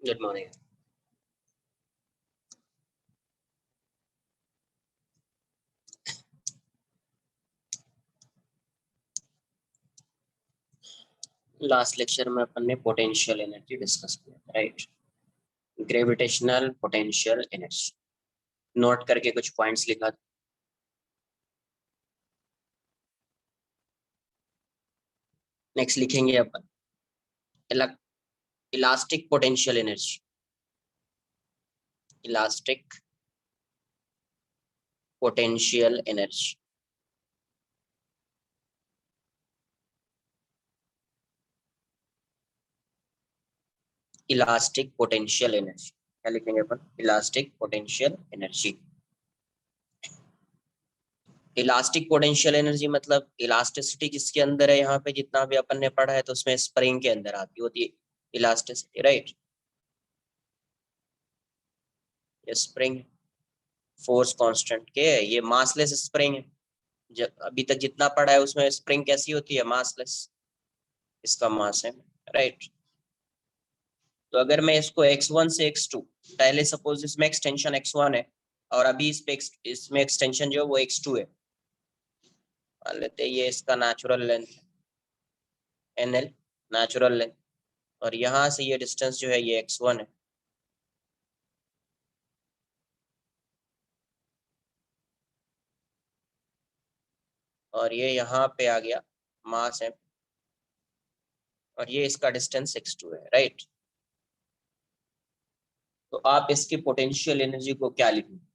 Good morning. Last lecture में अपन ने पोटेंशियल एनर्जी डिस्कस किया, right? Gravitational potential energy note करके कुछ पॉइंट्स लिखा। नेक्स्ट लिखेंगे अपन elastic potential energy. Elastic potential energy elastic potential energy क्या लिखेंगे अपन? Elastic potential energy. Elastic potential energy मतलब इलास्टिसिटी किसके अंदर है? यहाँ पे जितना भी अपन ने पढ़ा है तो उसमें स्प्रिंग के अंदर आती होती है इलास्टिसिटी, राइट? ये स्प्रिंग फोर्स कांस्टेंट के है, ये मासलेस स्प्रिंग है। जब अभी तक जितना पढ़ा है उसमें स्प्रिंग कैसी होती है? मासलेस। इसका मास है, राइट? तो अगर मैं इसको x1 से x2, पहले सपोज इसमें एक्सटेंशन x1 है और अभी इसमें एक्सटेंशन जो है वो x2 है। मान लेते हैं ये इसका natural length nl, natural length, और यहाँ से ये डिस्टेंस जो है ये x1 है। और ये यहाँ पे आ गया मास है, और ये इसका डिस्टेंस x2 है, राइट? तो आप इसकी पोटेंशियल एनर्जी को क्या लिखेंगे?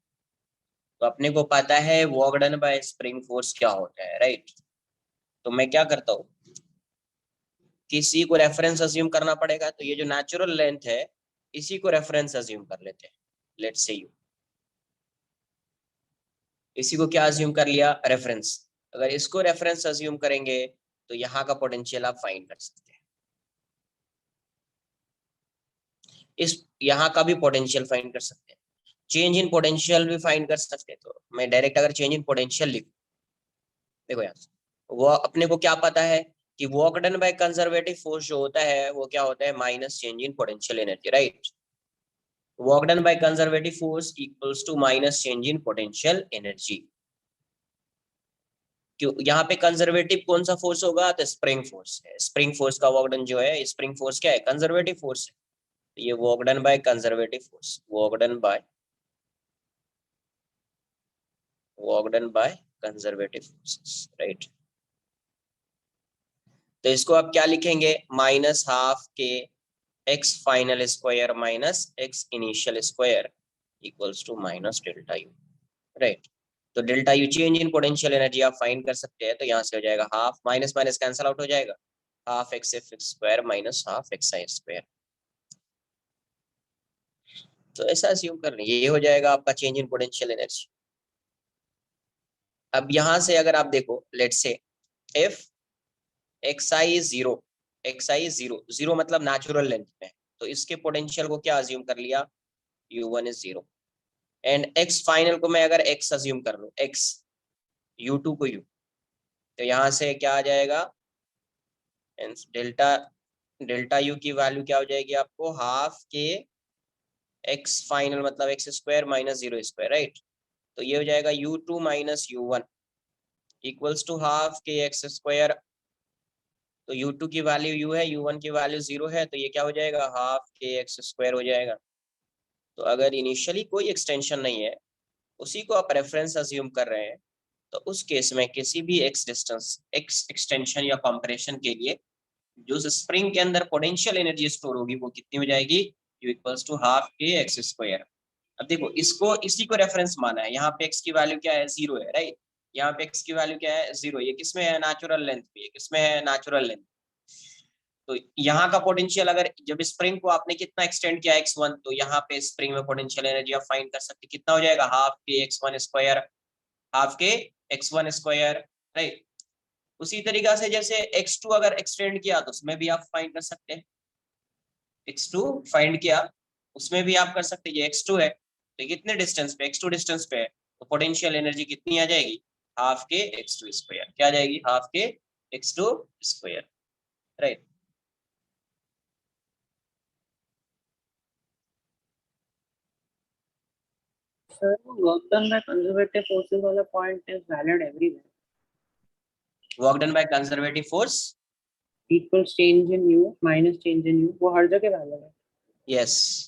तो अपने को पता है work done by spring force क्या होता है, राइट? तो मैं क्या करता हूँ, किसी को रेफरेंस अज्यूम करना पड़ेगा। तो ये जो नेचुरल लेंथ है इसी को रेफरेंस अज्यूम कर लेते हैं। लेट्स से यू, इसी को क्या अज्यूम कर लिया? रेफरेंस। अगर इसको रेफरेंस अज्यूम करेंगे तो यहाँ का पोटेंशियल आप फाइंड कर सकते हैं। इस यहाँ का भी पोटेंशियल फाइंड कर सकते हैं, चेंज इन पोटेंशियल भी फाइंड कर सकते हैं। तो मैं डायरेक्ट अगर चेंज इन पोटेंशियल लिखूं, देखो यहाँ वो अपने को क्या पता है कि work done by conservative force जो होता है वो क्या होता है? Minus change in potential energy, right? Work done by conservative force equals to minus change in potential energy. क्यों यहाँ पे कंजर्वेटिव कौन सा फोर्स होगा? तो स्प्रिंग फोर्स है। स्प्रिंग फोर्स का वर्क डन जो है, स्प्रिंग फोर्स क्या है? कंजर्वेटिव फोर्स है। तो ये work done by conservative force, work done by conservative forces, right? तो इसको आप क्या लिखेंगे? Minus half k x final square minus x initial square equals to minus delta U, right? तो delta U change in potential energy आप find कर सकते हैं। तो यहाँ से हो जाएगा half, minus minus cancel out हो जाएगा, half x f square minus half x i square. तो ऐसा अस्यूम कर रहे ये हो जाएगा आपका चेंज इन पोटेंशियल एनर्जी। अब यहाँ से अगर आप देखो, लेट से if x I zero, x I zero, zero मतलब नेचुरल लेंथ में, तो इसके पोटेंशियल को क्या अज्यूम कर लिया? u1 is zero. And x final को मैं अगर एक्स अज्यूम कर लूं, एक्स, u2 को u, तो यहाँ से क्या आ जाएगा? डेल्टा डेल्टा यू की वैल्यू क्या हो जाएगी आपको? हाफ के एक्स फाइनल मतलब x square minus zero square, right? तो ये हो जाएगा u2 minus u1 equals to half k x square. तो u2 की वैल्यू u है, u1 की वैल्यू जीरो है, तो ये क्या हो जाएगा? हाफ के एक्स स्क्वायर हो जाएगा। तो अगर इनिशियली कोई एक्सटेंशन नहीं है, उसी को आप रेफरेंस अज्यूम कर रहे हैं, तो उस केस में किसी भी एक्स डिस्टेंस, एक्स एक्सटेंशन या कंप्रेशन के लिए जो स्प्रिंग के अंदर पोटेंशियल एनर्जी स्टोर होगी वो कितनी हो जाएगी? u equals to half k x square. अब देखो इसको, इसी को रेफरेंस माना है। यहाँ पे एक्स की वैल्यू क्या है? जीरो है, राइट? यहाँ पे एक्स की वैल्यू क्या है? जीरो। ये किसमें है? नेचुरल लेंथ पे। किसमें है? Natural length. तो यहाँ का पोटेंशियल, अगर जब स्प्रिंग को आपने कितना एक्सटेंड किया x1, तो यहाँ पे स्प्रिंग में पोटेंशियल एनर्जी आप फाइंड कर सकते हैं। कितना हो जाएगा? हाफ के x1 स्क्वायर, हाफ के x1 स्क्वायर, राइट? उसी तरीका से जैसे x2 अगर एक्सटेंड किया तो उसमें भी आप फाइंड कर सकते हैं। x2 फाइंड किया, उसमें भी आप कर सकते हैं। ये x2 है, तो कितने डिस्टेंस पे? x2 डिस्टेंस पे है, तो पोटेंशियल एनर्जी कितनी आ जाएगी? हाफ के x2 स्क्वायर। क्या आ जाएगी? हाफ के x2 square, right? Sir, work done by conservative forces वाला point is valid everywhere. Work done by conservative force, Equals change in U minus change in U, वो हर जगह valid है. Yes.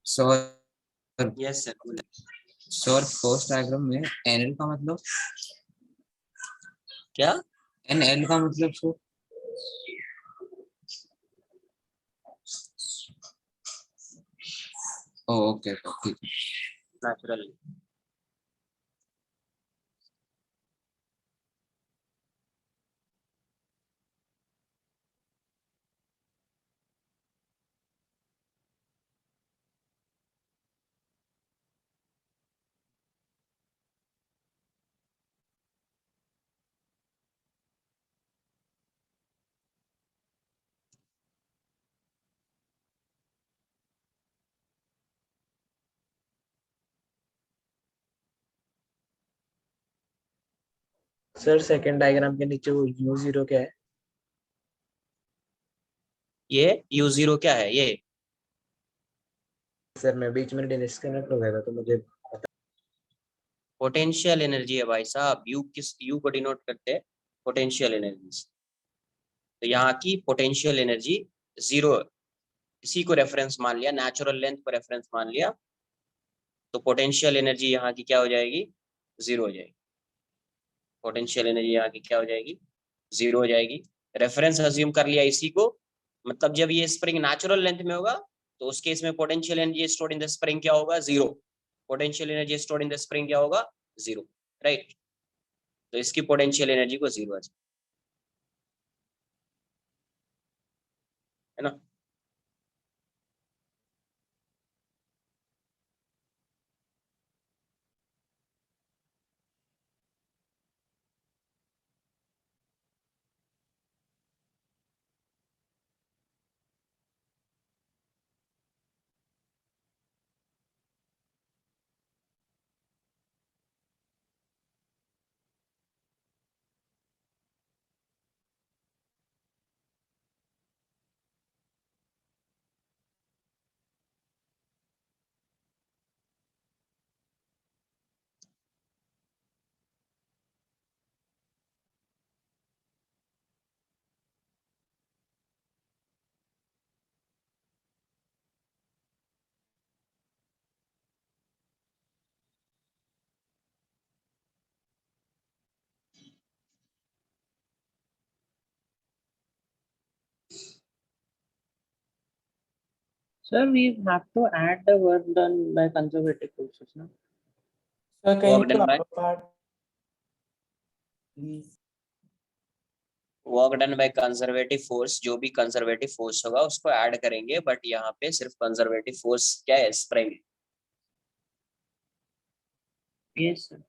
Sir yes sir. Sir first diagram में NL का मतलब क्या? NL का मतलब सर ओके ठीक है. नेचुरल. सर सेकंड डायग्राम के नीचे वो U0 क्या है? ये U0 क्या है? ये सर मैं बीच में डिस्कनेक्ट हो गया था तो मुझे पोटेंशियल एनर्जी है भाई साहब. यू किस यू को डिनोट करते हैं? Potential energy. तो यहाँ की पोटेंशियल एनर्जी जीरो, इसी को रेफरेंस मान लिया, नेचुरल लेंथ को रेफरेंस मान लिया, तो पोटेंशियल एनर्जी यहाँ की क्या हो जाएगी? जीरो हो जाएगी. पोटेंशियल एनर्जी यहाँ की क्या हो जाएगी? जीरो हो जाएगी. रेफरेंस अज्यूम कर लिया इसी को, मतलब जब ये स्प्रिंग नेचुरल लेंथ में होगा तो उस केस में potential energy stored in the spring क्या होगा? Zero. Potential energy stored in the spring क्या होगा? जीरो. राइट. तो इसकी पोटेंशियल एनर्जी को जीरो है ना. Sir, we have to add the work done by conservative forces, no? Sir Work done by part please. Work done by conservative force, जो भी conservative force होगा उसको ऐड करेंगे, बट यहाँ पे सिर्फ कंजर्वेटिव फोर्स क्या है? स्प्रिंग. Yes, sir.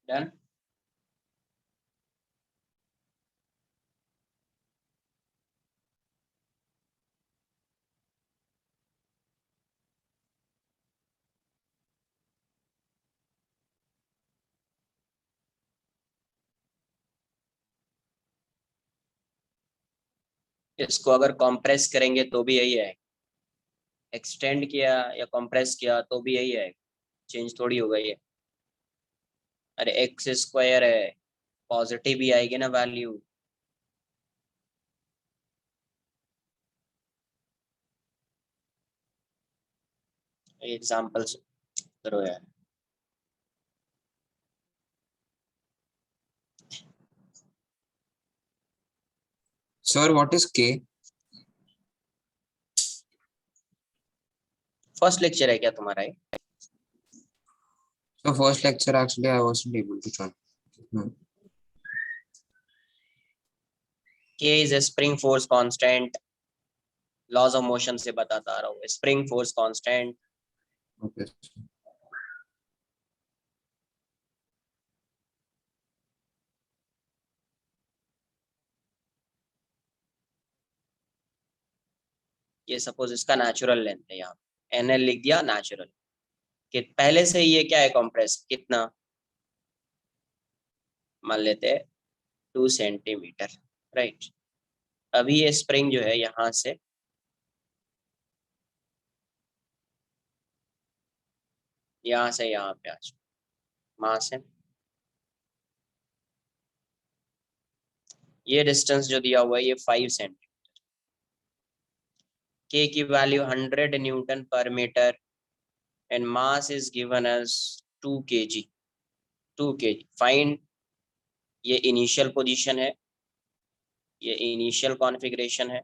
डन। इसको अगर कंप्रेस करेंगे तो भी यही है, एक्सटेंड किया या कंप्रेस किया तो भी यही है, चेंज थोड़ी हो गई है। अरे एक्स स्क्वायर है, पॉजिटिव ही आएगी ना वैल्यू। एग्जाम्पल्स करो यार। Sir, what is K? First lecture है क्या तुम्हारा ये? So first lecture actually I wasn't able to join. Hmm. K is a spring force constant, laws of motion से बताता आ रहा हूँ, स्प्रिंग फोर्स कांस्टेंट। Okay. ये सपोज इसका नेचुरल लेंथ है, यहाँ NL लिख दिया नेचुरल, कि पहले से ये क्या है कंप्रेस कितना, मान लेते हैं 2 सेंटीमीटर, राइट। अभी ये स्प्रिंग जो है यहाँ से यहाँ पे आज मास है, ये डिस्टेंस जो दिया हुआ है ये 5 सेंटीमीटर। के की वैल्यू 100 Newton/मीटर and mass is given as 2 kg। 2 kg find, ये इनिशियल पोजीशन है, ये इनिशियल कॉन्फ़िगरेशन है,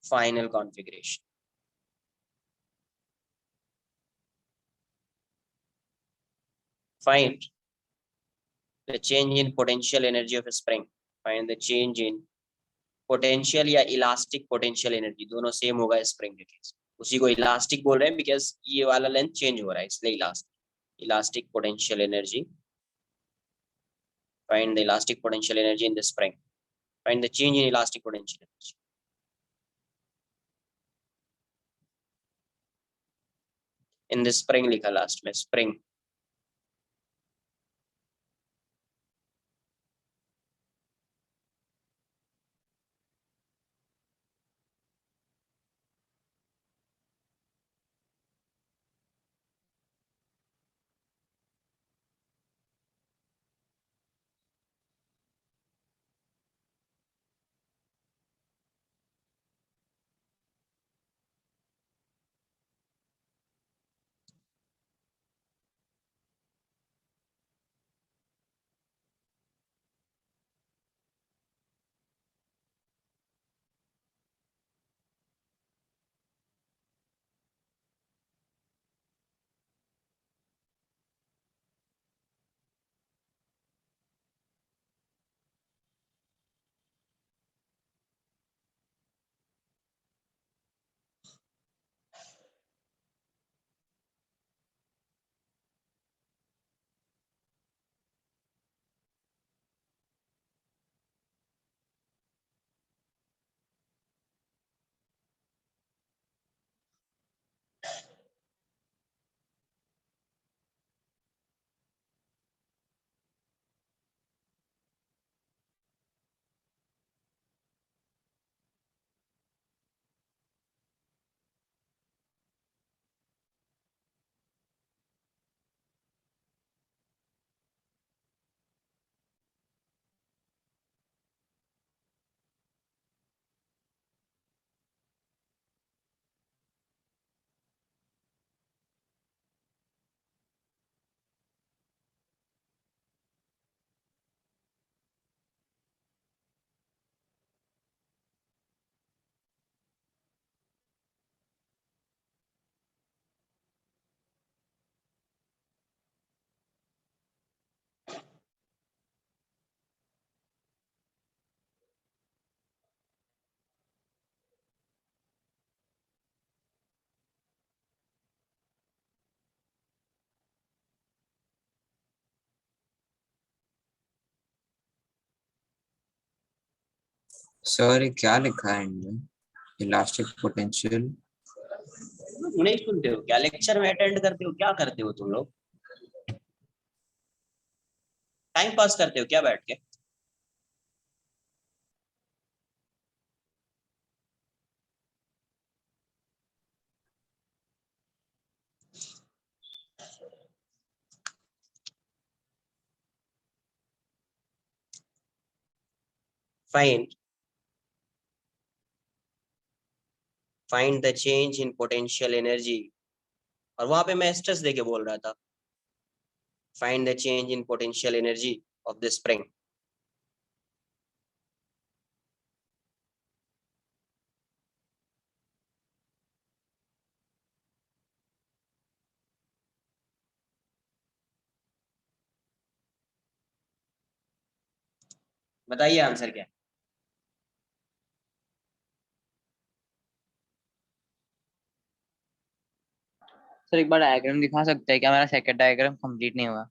final configuration. Find the change in potential energy of spring. Find the change in potential या इलास्टिक पोटेंशियल एनर्जी, दोनों same होगा spring के case. उसी को इलास्टिक बोल रहे हैं बिकॉज ये वाला लेंथ चेंज हो रहा है, इसलिए elastic. Elastic potential energy, find the elastic potential energy in the spring, find the change in elastic potential energy। in the spring लिखा लास्ट में, spring। सर ये क्या लिखा है इनमें? Elastic potential. नहीं सुनते हो क्या? लेक्चर में अटेंड करते हो क्या? करते हो तुम लोग? टाइम पास करते हो क्या बैठ के? Find find the change in potential energy. और वहां पे मैं स्ट्रेस देके बोल रहा था, find the change in potential energy of the spring. बताइए आंसर क्या है? सर एक बार डायग्राम दिखा सकते हैं क्या? मेरा सेकंड डायग्राम कंप्लीट नहीं हुआ।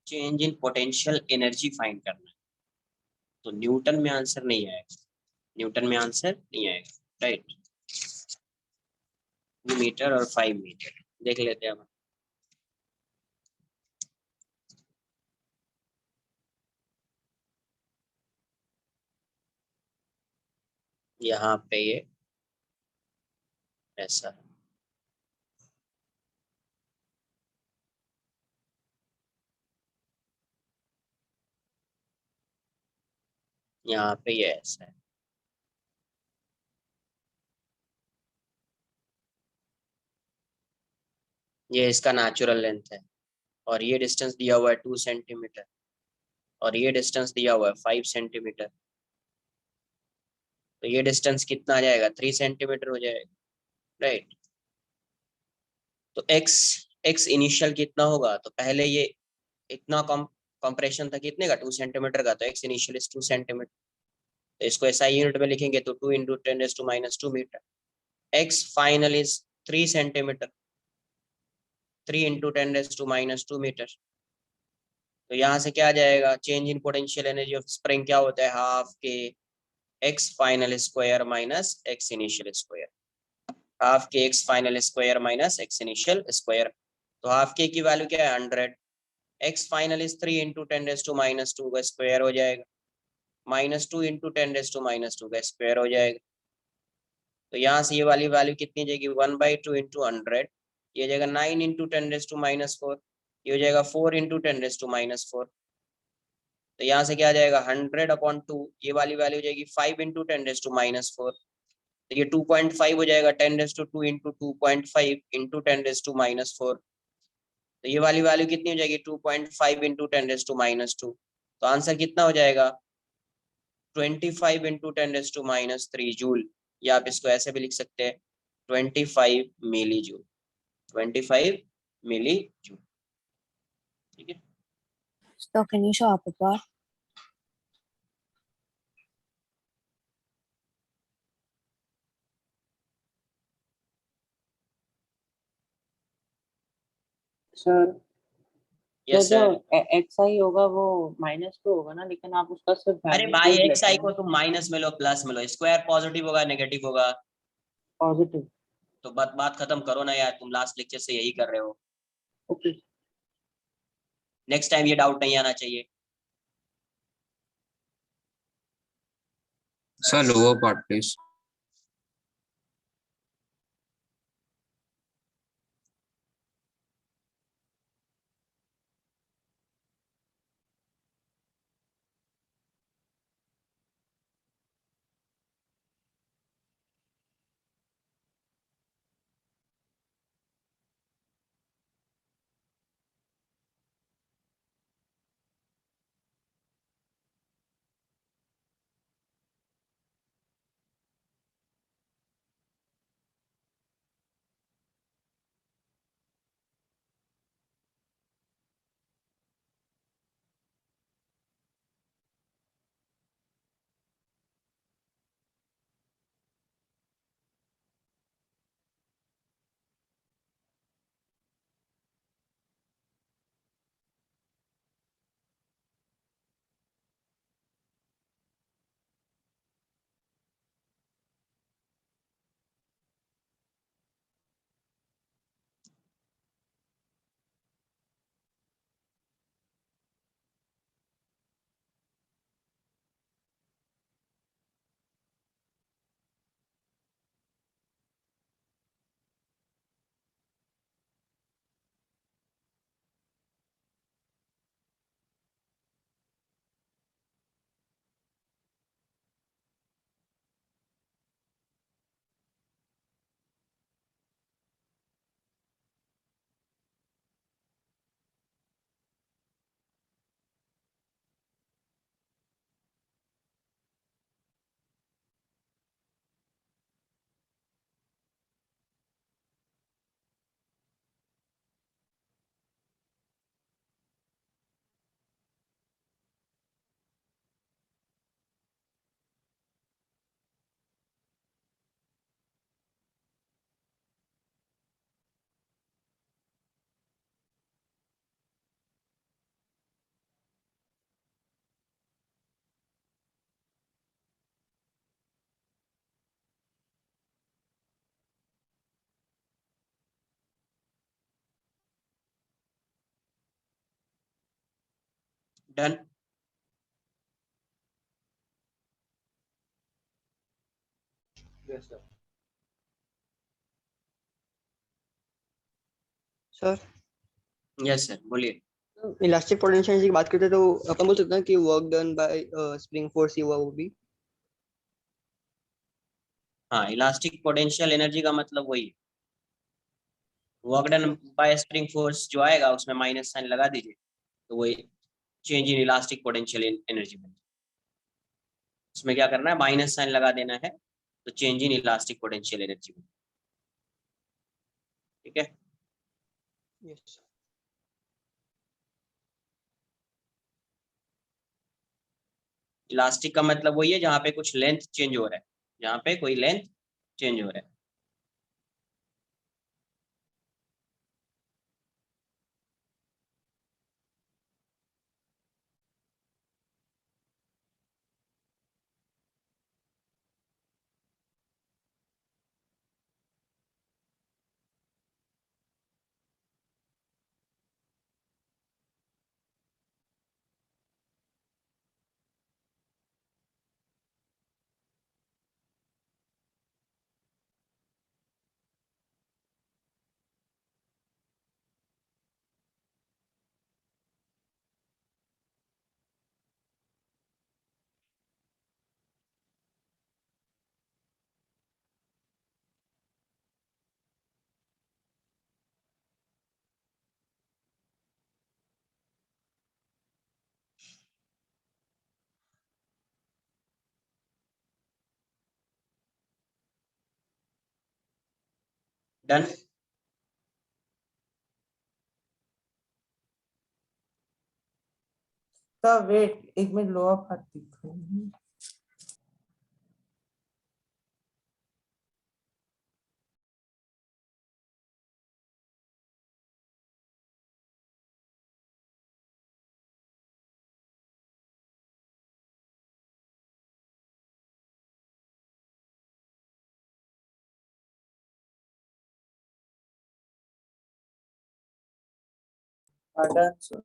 Change in potential energy find करना है, तो न्यूटन में आंसर नहीं आएगा। न्यूटन में आंसर नहीं आएगा, राइट। 2 मीटर और 5 मीटर देख लेते हैं अब। यहाँ पे ये ऐसा है, यहाँ पे ये ऐसा है। ये इसका नेचुरल लेंथ है, और ये डिस्टेंस दिया हुआ है 2 सेंटीमीटर, और ये डिस्टेंस दिया हुआ है 5 सेंटीमीटर। तो ये डिस्टेंस कितना आ जाएगा? 3 सेंटीमीटर हो जाएगा, राइट। तो एक्स एक्स इनिशियल कितना होगा? तो पहले ये इतना कम कंप्रेशन था कितने का? 2 सेंटीमीटर का, तो एक्स इनिशियल इज 2 सेंटीमीटर। तो इसको एसआई यूनिट में लिखेंगे तो 2 into 10⁻² metre. X final is 3 centimetre, 3 into 10⁻² metre. तो यहाँ से क्या आ जाएगा? Change in potential energy of spring क्या होता है? Half k x final square minus x initial square. Half k x final square minus x initial square. तो हाफ के की वैल्यू क्या है? 100। एक्स फाइनल इज 3 इंटू 10⁻² का square हो जाएगा, -2 इंटू 10⁻² का स्क्वायर हो जाएगा। तो यहाँ से ये वाली वैल्यू कितनी जाएगी? 1/2 इंटू 100, ये जाएगा 9 इंटू 10⁻⁴, ये हो जाएगा 4 इंटू 10⁻⁴। तो यहाँ से क्या आ जाएगा? 100/2, ये वाली वैल्यू हो जाएगी 5 इंटू 10⁻⁴। तो ये 2.5 हो जाएगा, 10⁻² इंटू 2.5 इंटू 10⁻⁴। तो ये वाली वैल्यू कितनी हो जाएगी? 2.5 इंटू 10⁻²। तो आंसर कितना हो जाएगा? 25 इंटू 10⁻³ जूल, या आप इसको ऐसे भी लिख सकते हैं 25 मिली जूल। 25 मिली जूल, ठीक है। So can you show up above? Sir तो यस जो सर। एक्स आई होगा वो माइनस पे होगा ना, लेकिन आप उसका सिर्फ अरे भाई मैग्नीट्यूड एक्स लेते आई हैं को ना। तुम माइनस में लो प्लस में लो, स्क्वायर पॉजिटिव होगा नेगेटिव होगा। पॉजिटिव। तो बात बात खत्म करो ना यार, तुम लास्ट लेक्चर से यही कर रहे हो। ओके। नेक्स्ट टाइम ये डाउट नहीं आना चाहिए। Sir lower part please. Done. Sir yes sir बोलिए। इलास्टिक पोटेंशियल की बात करते हैं तो अपन बोल सकते हैं कि work done by spring force ही हुआ वो भी। हाँ इलास्टिक पोटेंशियल एनर्जी का मतलब वही है, work done by spring force जो आएगा उसमें माइनस साइन लगा दीजिए, तो वही change in elastic potential energy बन। उसमें क्या करना है, माइनस साइन लगा देना है, तो change in elastic potential energy बन। ठीक है। यस। इलास्टिक का मतलब वही है जहाँ पे कुछ लेंथ चेंज हो रहा है, जहाँ पे कोई लेंथ चेंज हो रहा है। डन। सर वेट एक मिनट, लोअर पार्ट दिख रही है। Pardon, sir.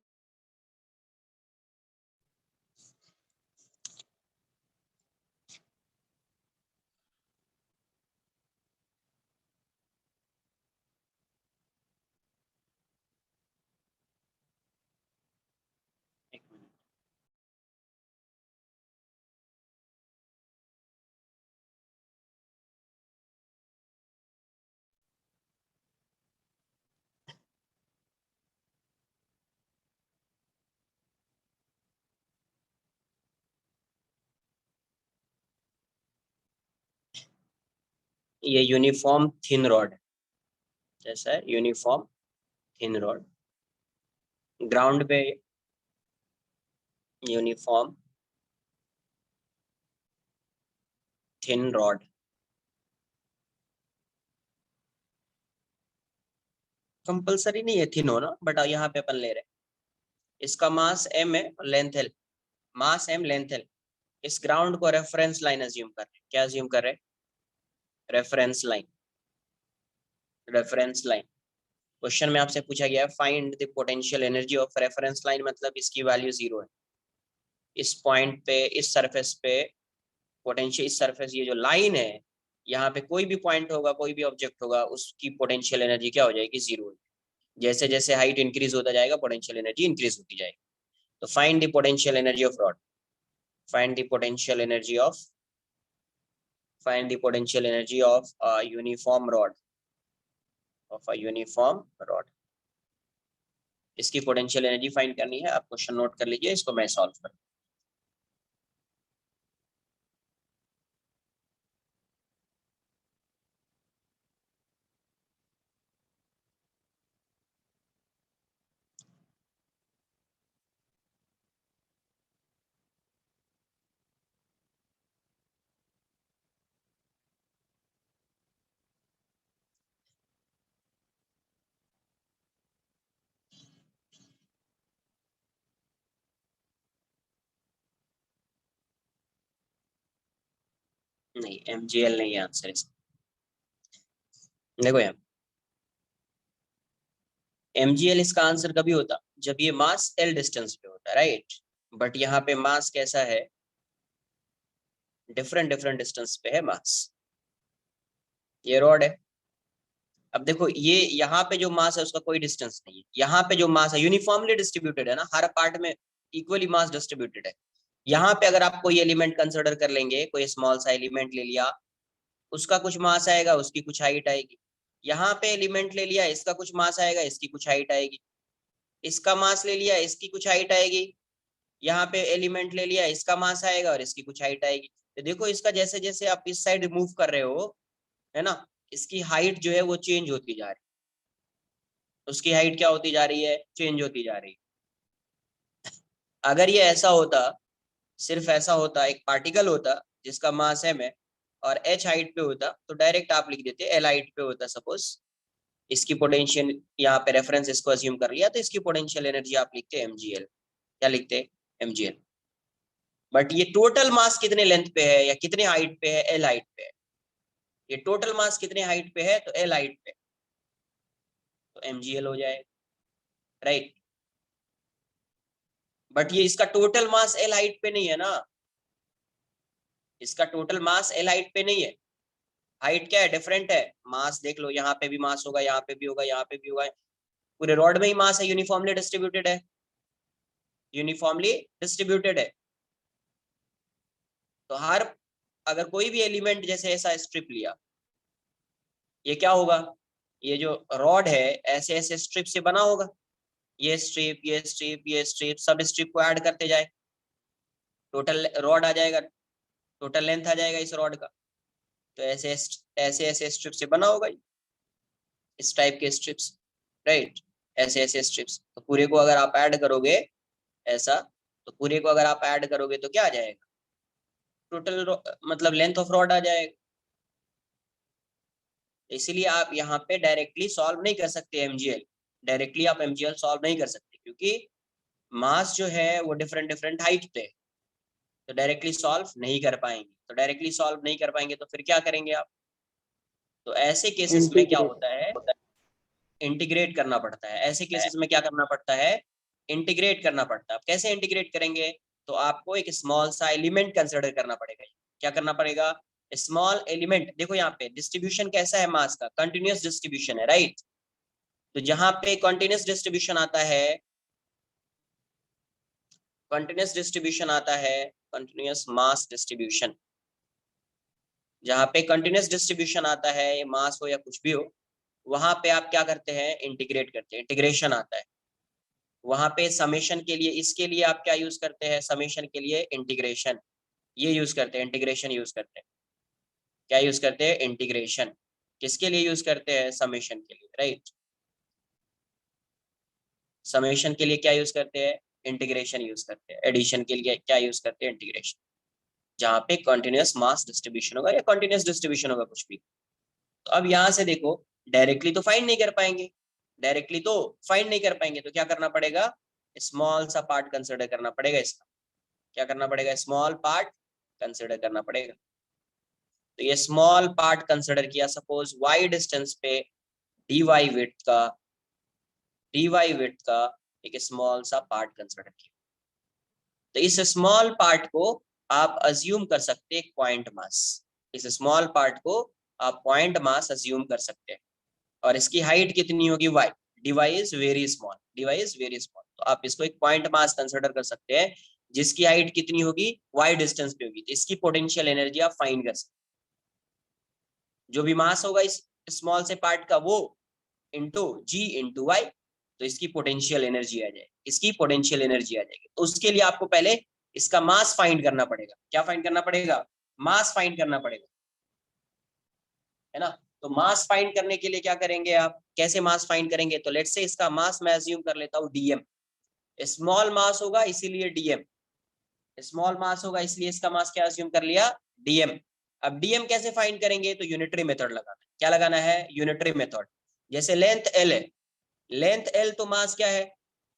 एक मिनट। ये यूनिफॉर्म थिन रॉड है, जैसा है यूनिफॉर्म थिन रॉड, ग्राउंड पे यूनिफॉर्म थिन रॉड। कंपलसरी नहीं है थिन होना, बट यहाँ पे अपन ले रहे हैं। इसका मास m है और लेंथ l, मास m लेंथ l। इस ग्राउंड को रेफरेंस लाइन अज्यूम कर रहे हैं। क्या अज्यूम कर रहे हैं? Reference line. Reference line question में आपसे पूछा गया है find the potential energy of reference line, मतलब इसकी वैल्यू 0 है। इस पॉइंट पे, इस सरफेस पे पोटेंशियल, इस सरफेस, ये जो लाइन है, यहाँ पे कोई भी पॉइंट होगा, कोई भी ऑब्जेक्ट होगा, उसकी पोटेंशियल एनर्जी क्या हो जाएगी? 0 हो जाएगी। जैसे जैसे हाइट इंक्रीज होता जाएगा पोटेंशियल एनर्जी इंक्रीज होती जाएगी। तो find the potential energy of rod, find the potential energy of, find the potential energy of uniform rod, of a uniform rod. इसकी पोटेंशियल एनर्जी फाइंड करनी है। आप क्वेश्चन नोट कर लीजिए, इसको मैं सॉल्व कर। नहीं, MGL नहीं है आंसर इसका। देखो यार, MGL इसका आंसर कभी होता जब ये मास L डिस्टेंस पे होता है, राइट। बट यहाँ पे मास कैसा है? डिफरेंट डिफरेंट डिस्टेंस पे है मास। ये रॉड है। अब देखो, ये यहाँ पे जो मास है उसका कोई डिस्टेंस नहीं है। यहाँ पे जो मास है यूनिफॉर्मली डिस्ट्रीब्यूटेड है ना, हर पार्ट में इक्वली मास डिस्ट्रीब्यूटेड है। यहाँ पे अगर आप कोई एलिमेंट कंसिडर कर लेंगे, कोई स्मॉल सा एलिमेंट ले लिया, उसका कुछ मास आएगा, उसकी कुछ हाइट आएगी। यहाँ पे एलिमेंट ले लिया, इसका कुछ मास आएगा, इसकी कुछ हाइट आएगी। इसका मास ले लिया, इसकी कुछ हाइट आएगी। यहाँ पे एलिमेंट ले लिया, इसका मास आएगा और इसकी कुछ हाइट आएगी। तो देखो, इसका जैसे जैसे आप इस साइड मूव कर रहे हो, है ना, इसकी हाइट जो है वो चेंज होती जा रही है। उसकी हाइट क्या होती जा रही है? चेंज होती जा रही है। अगर ये ऐसा होता, सिर्फ ऐसा होता, एक पार्टिकल होता जिसका मास m है और h हाइट पे होता, तो डायरेक्ट आप लिख देते l हाइट पे होता सपोज। इसकी पोटेंशियल, यहाँ पे रेफरेंस इसको अज्यूम कर लिया, तो इसकी पोटेंशियल एनर्जी आप लिखते mgl। क्या लिखते? mgl। बट ये टोटल मास कितने लेंथ पे है या कितने हाइट पे है? l हाइट पे है। ये टोटल मास कितने हाइट पे है? तो l हाइट पे, तो mgl हो जाएगा, राइट। बट ये इसका टोटल मास l हाइट पे नहीं है ना, इसका टोटल मास l हाइट पे नहीं है। हाइट क्या है? डिफरेंट है। मास देख लो, यहाँ पे भी मास होगा, यहाँ पे भी होगा, यहाँ पे भी होगा। पूरे रॉड में ही मास है, यूनिफॉर्मली डिस्ट्रीब्यूटेड है, यूनिफॉर्मली डिस्ट्रीब्यूटेड है। तो हर, अगर कोई भी एलिमेंट जैसे ऐसा स्ट्रिप लिया, ये क्या होगा? ये जो रॉड है ऐसे ऐसे स्ट्रिप से बना होगा। ये स्ट्रिप, ये स्ट्रिप, ये स्ट्रिप, सब स्ट्रिप को ऐड करते जाए, टोटल रॉड आ जाएगा, टोटल लेंथ आ जाएगा इस रॉड का। तो ऐसे ऐसे ऐसे स्ट्रिप से बना होगा इस टाइप के स्ट्रिप्स, राइट। ऐसे ऐसे स्ट्रिप्स, तो पूरे को अगर आप ऐड करोगे ऐसा, तो पूरे को अगर आप ऐड करोगे तो क्या आ जाएगा? टोटल मतलब लेंथ ऑफ रॉड आ जाएगा। इसीलिए आप यहाँ पे डायरेक्टली सॉल्व नहीं कर सकते MGL। डायरेक्टली आप MGL सॉल्व नहीं कर सकते, क्योंकि मास जो है वो डिफरेंट डिफरेंट हाइट पे, तो डायरेक्टली सॉल्व नहीं कर पाएंगे। तो डायरेक्टली सॉल्व नहीं कर पाएंगे तो फिर क्या करेंगे आप? तो ऐसे केसेस में क्या इंटीग्रेट। होता है, इंटीग्रेट करना पड़ता है। ऐसे केसेस में क्या करना पड़ता है, इंटीग्रेट करना पड़ता है। अब कैसे इंटीग्रेट करेंगे, तो आपको एक स्मॉल सा एलिमेंट कंसिडर करना पड़ेगा। क्या करना पड़ेगा, स्मॉल एलिमेंट। देखो यहाँ पे डिस्ट्रीब्यूशन कैसा है मास का, कंटिन्यूअस डिस्ट्रीब्यूशन है, राइट। तो जहां पे कंटिन्यूअस डिस्ट्रीब्यूशन आता है, कंटिन्यूअस डिस्ट्रीब्यूशन आता है, कंटिन्यूअस मास डिस्ट्रीब्यूशन, जहां पे कंटिन्यूअस डिस्ट्रीब्यूशन आता है, ये मास हो या कुछ भी हो, वहां पे आप क्या करते हैं, इंटीग्रेट करते हैं, इंटीग्रेशन आता है। वहां पे समेशन के लिए, इसके लिए आप क्या यूज करते हैं, समेशन के लिए इंटीग्रेशन, ये यूज करते हैं, इंटीग्रेशन यूज करते हैं। क्या यूज करते हैं, इंटीग्रेशन। किसके लिए यूज करते हैं, समेशन के लिए, राइट। समेशन के लिए क्या यूज करते हैं, इंटीग्रेशन यूज करते हैं। एडिशन के लिए क्या यूज करते हैं, इंटीग्रेशन। जहां पे कंटिन्यूअस मास डिस्ट्रीब्यूशन होगा या कंटिन्यूअस डिस्ट्रीब्यूशन होगा कुछ भी। तो अब यहाँ से देखो, डायरेक्टली तो फाइंड नहीं कर पाएंगे, डायरेक्टली तो फाइंड नहीं कर पाएंगे, तो क्या करना पड़ेगा, स्मॉल सा पार्ट कंसिडर करना पड़ेगा इसका। क्या करना पड़ेगा, स्मॉल पार्ट कंसिडर करना पड़ेगा। तो ये स्मॉल पार्ट कंसिडर किया, सपोज वाई डिस्टेंस पे dy विड्थ का एक स्मॉल सा पार्ट कंसिडर किया। तो इस स्मॉल पार्ट को आप अज्यूम कर सकते हैं पॉइंट मास। इस स्मॉल पार्ट को आप पॉइंट मास अज्यूम कर सकते हैं। और इसकी हाइट कितनी होगी, y, dy is very small, dy is very small. तो आप इसको एक पॉइंट मास कंसिडर कर सकते हैं, जिसकी हाइट कितनी होगी, y डिस्टेंस पे होगी। तो इसकी पोटेंशियल एनर्जी आप फाइंड कर सकते हैं। जो भी मास होगा इस स्मॉल से पार्ट का, वो इंटू g इंटू y, तो इसकी पोटेंशियल एनर्जी आ जाएगी, इसकी पोटेंशियल एनर्जी आ जाएगी। तो उसके लिए आपको पहले इसका मास फाइंड करना पड़ेगा। क्या फाइंड करना पड़ेगा, मास फाइंड करना पड़ेगा, है ना। तो मास फाइंड करने के लिए क्या करेंगे आप, कैसे मास फाइंड करेंगे, तो लेट्स से इसका मास मैं अज्यूम कर लेता हूँ dm। स्मॉल मास होगा इसीलिए dm, स्मॉल मास होगा इसलिए इसका मास क्या अज्यूम कर लिया, dm। अब dm कैसे फाइंड करेंगे, तो यूनिटरी मेथड लगाना है। क्या लगाना है, यूनिटरी मेथड। जैसे लेंथ l है, लेंथ l तो मास क्या है,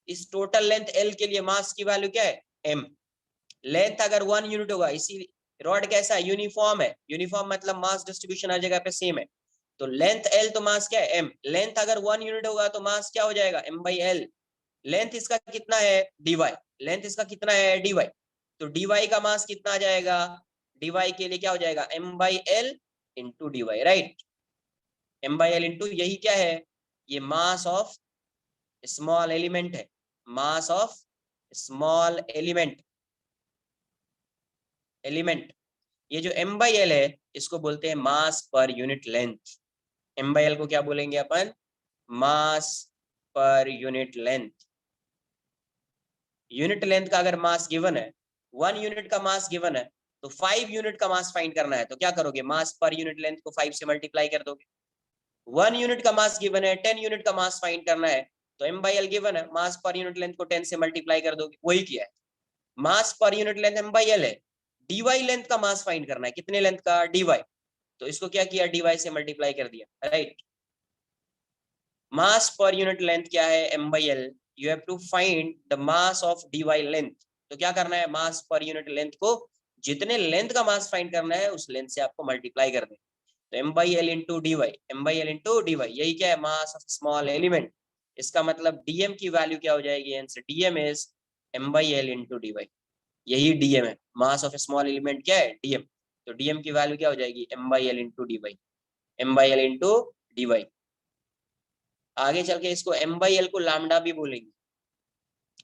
इस टोटल लेंथ l के लिए मास की वैल्यू क्या है, m। लेंथ अगर 1 यूनिट होगा, इसी रॉड कैसा है, यूनिफॉर्म है, यूनिफॉर्म मतलब मास डिस्ट्रीब्यूशन हर जगह पे सेम है। तो लेंथ l तो मास क्या है, m। लेंथ अगर 1 यूनिट होगा तो मास क्या हो जाएगा, m/l। लेंथ इसका कितना है, dy। लेंथ इसका कितना है, dy। तो dy का मास कितना आ जाएगा, dy के लिए क्या हो जाएगा, m/l into dy, right. m/l into, यही क्या है, ये मास ऑफ स्मॉल एलिमेंट है, मास ऑफ स्मॉल एलिमेंट। ये जो m/l है, इसको बोलते हैं मास पर यूनिट लेंथ। m/l को क्या बोलेंगे अपन, मास per unit length. Unit length का अगर मास गिवन है, 1 यूनिट का मास गिवन है, तो 5 यूनिट का मास फाइंड करना है। तो क्या करोगे, मास पर यूनिट लेंथ को 5 से मल्टीप्लाई कर दोगे। 1 यूनिट का मास गिवन है, 10 यूनिट का मास फाइंड करना है, तो m/l गिवन है, मास पर यूनिट लेंथ को 10 से मल्टीप्लाई कर दोगे। वही किया है, मास पर यूनिट लेंथ m/l है, dy लेंथ का मास फाइंड करना है, कितने लेंथ का, dy। तो इसको क्या किया, dy से मल्टीप्लाई कर दिया, राइट। मास पर यूनिट लेंथ क्या है, m/l। You have to find the mass of dy length. तो क्या करना है, मास पर यूनिट लेंथ को, जितने लेंथ का मास फाइंड करना है उस लेंथ से आपको मल्टीप्लाई कर देना। तो m/l into dy, m/l into dy, यही क्या है, मास ऑफ स्मॉल एलिमेंट। इसका मतलब dm की वैल्यू क्या हो जाएगी, answer dm is m/l into dy। यही dm है, मास ऑफ स्मॉल एलिमेंट क्या है, dm। तो dm की वैल्यू क्या हो जाएगी, m/l into dy, m/l into dy। आगे चल के इसको m/l को लैम्डा भी बोलेंगे,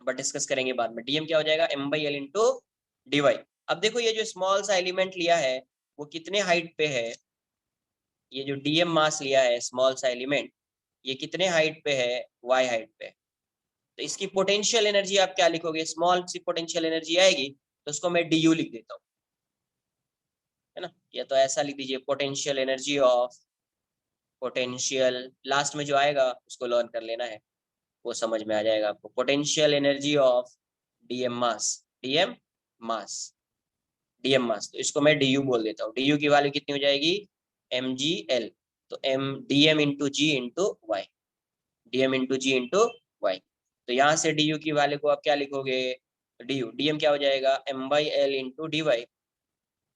बट डिस्कस करेंगे बाद में। dm क्या हो जाएगा, m/l इंटू dy। अब देखो ये जो स्मॉल सा एलिमेंट लिया है, वो कितने हाइट पे है, ये जो dm मास लिया है स्मॉल सा एलिमेंट, ये कितने हाइट पे है, y हाइट पे। तो इसकी पोटेंशियल एनर्जी आप क्या लिखोगे, स्मॉल सी पोटेंशियल एनर्जी आएगी, तो उसको मैं du लिख देता हूँ, है ना। या तो ऐसा लिख दीजिए, potential energy of, potential last में जो आएगा उसको लर्न कर लेना है, वो समझ में आ जाएगा आपको। Potential energy of dm mass, dm mass, dm मास। तो इसको मैं du बोल देता हूँ। du की वैल्यू कितनी हो जाएगी, mgl। तो dm इंटू जी इंटू वाई, dm इंटू जी इंटू वाई। तो यहाँ से du की वैल्यू को आप क्या लिखोगे, dm क्या हो जाएगा, m/l इंटू dy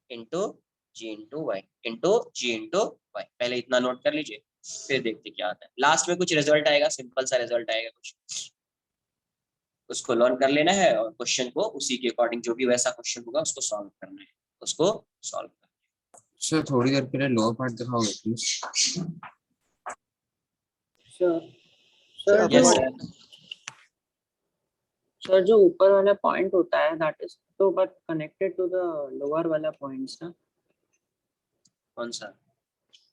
इंटू जी इंटू वाई, इंटू जी इंटू वाई। पहले इतना नोट कर लीजिए, फिर देखते क्या आता है। लास्ट में कुछ रिजल्ट आएगा, सिंपल सा रिजल्ट आएगा कुछ, उसको लर्न कर लेना है और क्वेश्चन को उसी के अकॉर्डिंग जो भी वैसा क्वेश्चन होगा उसको सॉल्व करना है, उसको सॉल्व करना सर थोड़ी देर के लिए लोअर पार्ट दिखाओगे please? Sure. Sir, Sir, upper Yes, जो part- सर जो ऊपर वाला पॉइंट होता है दैट इज तो but connected to the lower वाला पॉइंट्स ना। कौन सा?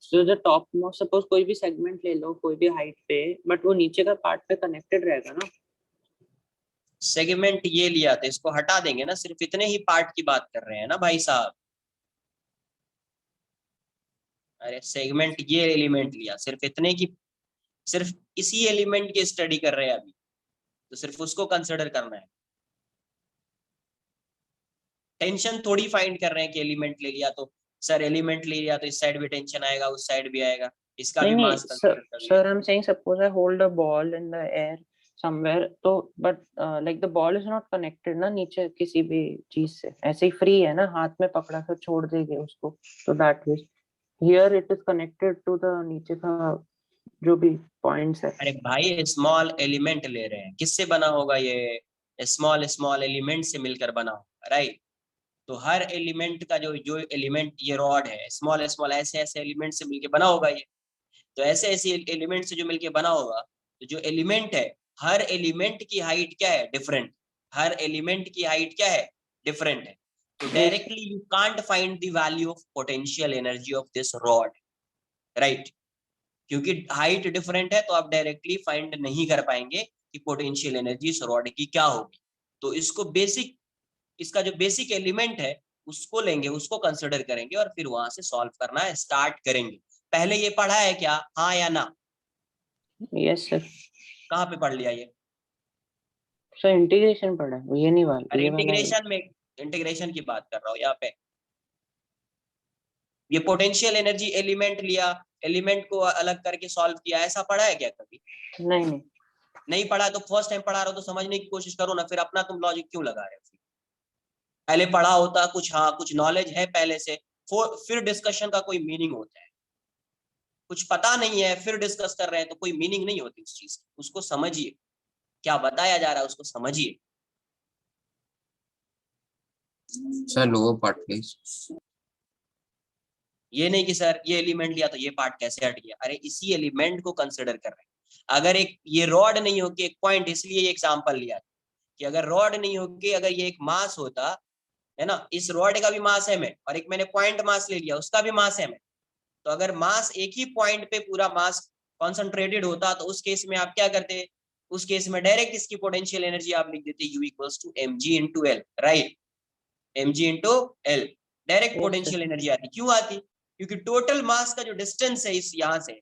So the top most, suppose कोई भी सेगमेंट ले लो कोई भी हाइट पे, बट वो नीचे का पार्ट पे कनेक्टेड रहेगा ना। सेगमेंट ये लिया था, इसको हटा देंगे ना, सिर्फ इतने ही पार्ट की बात कर रहे हैं ना भाई साहब। अरे सेगमेंट ये एलिमेंट लिया, सिर्फ इतने की, सिर्फ इसी एलिमेंट की स्टडी कर रहे हैं अभी, तो सिर्फ उसको कंसिडर करना है। टेंशन थोड़ी फाइंड कर रहे हैं कि एलिमेंट ले लिया तो सर, एलिमेंट ले लिया तो इस साइड भी टेंशन आएगा, उस साइड भी आएगा, इसका भी नहीं मास नहीं कंसिडर कर sir, I am saying suppose I hold a ball in the air somewhere, तो but like the ball is not connected ना नीचे किसी भी चीज से, ऐसे ही फ्री है ना, हाथ में पकड़ा कर छोड़ देंगे उसको, तो that means here it is connected to the नीचे का जो भी पॉइंट्स है। अरे भाई स्मॉल एलिमेंट ले रहे हैं, किससे बना होगा ये? स्मॉल स्मॉल एलिमेंट से मिलकर बना होगा, राइट? तो हर एलिमेंट का जो जो एलिमेंट ये रॉड है, स्मॉल स्मॉल ऐसे ऐसे एलिमेंट से मिलकर बना होगा ये। तो ऐसे ऐसे एलिमेंट से जो मिलकर बना होगा, तो जो एलिमेंट है, हर एलिमेंट की हाइट क्या है? डिफरेंट। हर एलिमेंट की हाइट क्या है? डिफरेंट है। तो directly you can't find the value of potential energy of this rod, right? क्योंकि हाइट डिफरेंट है, तो आप डायरेक्टली फाइंड नहीं कर पाएंगे कि पोटेंशियल एनर्जी इस रॉड की क्या होगी। तो इसको बेसिक, इसका जो बेसिक एलिमेंट है उसको लेंगे, उसको कंसिडर करेंगे और फिर वहां से सॉल्व करना है स्टार्ट करेंगे। पहले ये पढ़ा है क्या, हाँ या ना? Yes sir. कहाँ पे पढ़ लिया ये? सर इंटीग्रेशन पढ़ा है, ये नहीं वाला, अरे ये वाला है। इंटीग्रेशन में, इंटीग्रेशन की बात कर रहा हूँ यहाँ पे। ये पोटेंशियल एनर्जी एलिमेंट लिया, एलिमेंट को अलग करके सॉल्व किया, ऐसा पढ़ा है क्या कभी? नहीं नहीं नहीं पढ़ा तो फर्स्ट टाइम पढ़ा रहा हो तो समझने की कोशिश करो ना, फिर अपना तुम लॉजिक क्यों लगा रहे हो? पहले पढ़ा होता कुछ, हाँ कुछ नॉलेज है पहले से, फिर डिस्कशन का कोई मीनिंग होता है। कुछ पता नहीं है फिर डिस्कस कर रहे हैं तो कोई मीनिंग नहीं होती उस चीज की। उसको समझिए, क्या बताया जा रहा है उसको समझिए। Sir lower part please. ये नहीं कि सर ये एलिमेंट लिया तो ये पार्ट कैसे हट गया। अरे इसी एलिमेंट को कंसिडर कर रहे हैं। अगर एक ये रॉड नहीं होगी, एक पॉइंट, इसलिए ये एग्जांपल लिया कि अगर रॉड नहीं होगी, अगर ये एक मास होता है ना, इस रॉड का भी मास m है और एक मैंने पॉइंट मास ले लिया उसका भी मास m है, तो अगर मास एक ही पॉइंट पे पूरा मास कॉन्सेंट्रेटेड होता तो उस केस में आप क्या करते? उस केस में डायरेक्ट इसकी पोटेंशियल एनर्जी आप लिख देते U = mg × l, right? mg × l direct potential energy आती। क्यों आती? क्योंकि टोटल मास का जो डिस्टेंस है इस यहाँ से,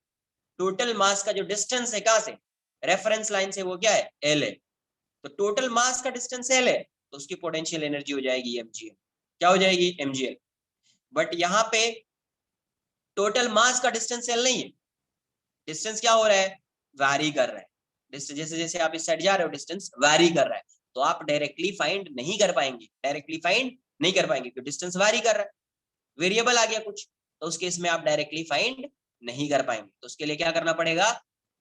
टोटल मास का जो डिस्टेंस है कहाँ से? रेफरेंस लाइन से, वो क्या है? l है। तो टोटल मास का डिस्टेंस l है तो उसकी पोटेंशियल एनर्जी हो जाएगी mgl। क्या हो जाएगी? mgl। बट यहाँ पे टोटल मास का डिस्टेंस l नहीं है, डिस्टेंस क्या हो रहा है? वैरी कर रहा है। डिस्टेंस जैसे जैसे आप इस साइड जा रहे हो डिस्टेंस वैरी कर रहा है, तो आप डायरेक्टली फाइंड नहीं कर पाएंगे, डायरेक्टली फाइंड नहीं कर पाएंगे क्योंकि डिस्टेंस वैरी कर रहा है। वेरिएबल आ गया कुछ, तो उस केस में आप डायरेक्टली फाइंड नहीं कर पाएंगे। तो उसके लिए क्या करना पड़ेगा?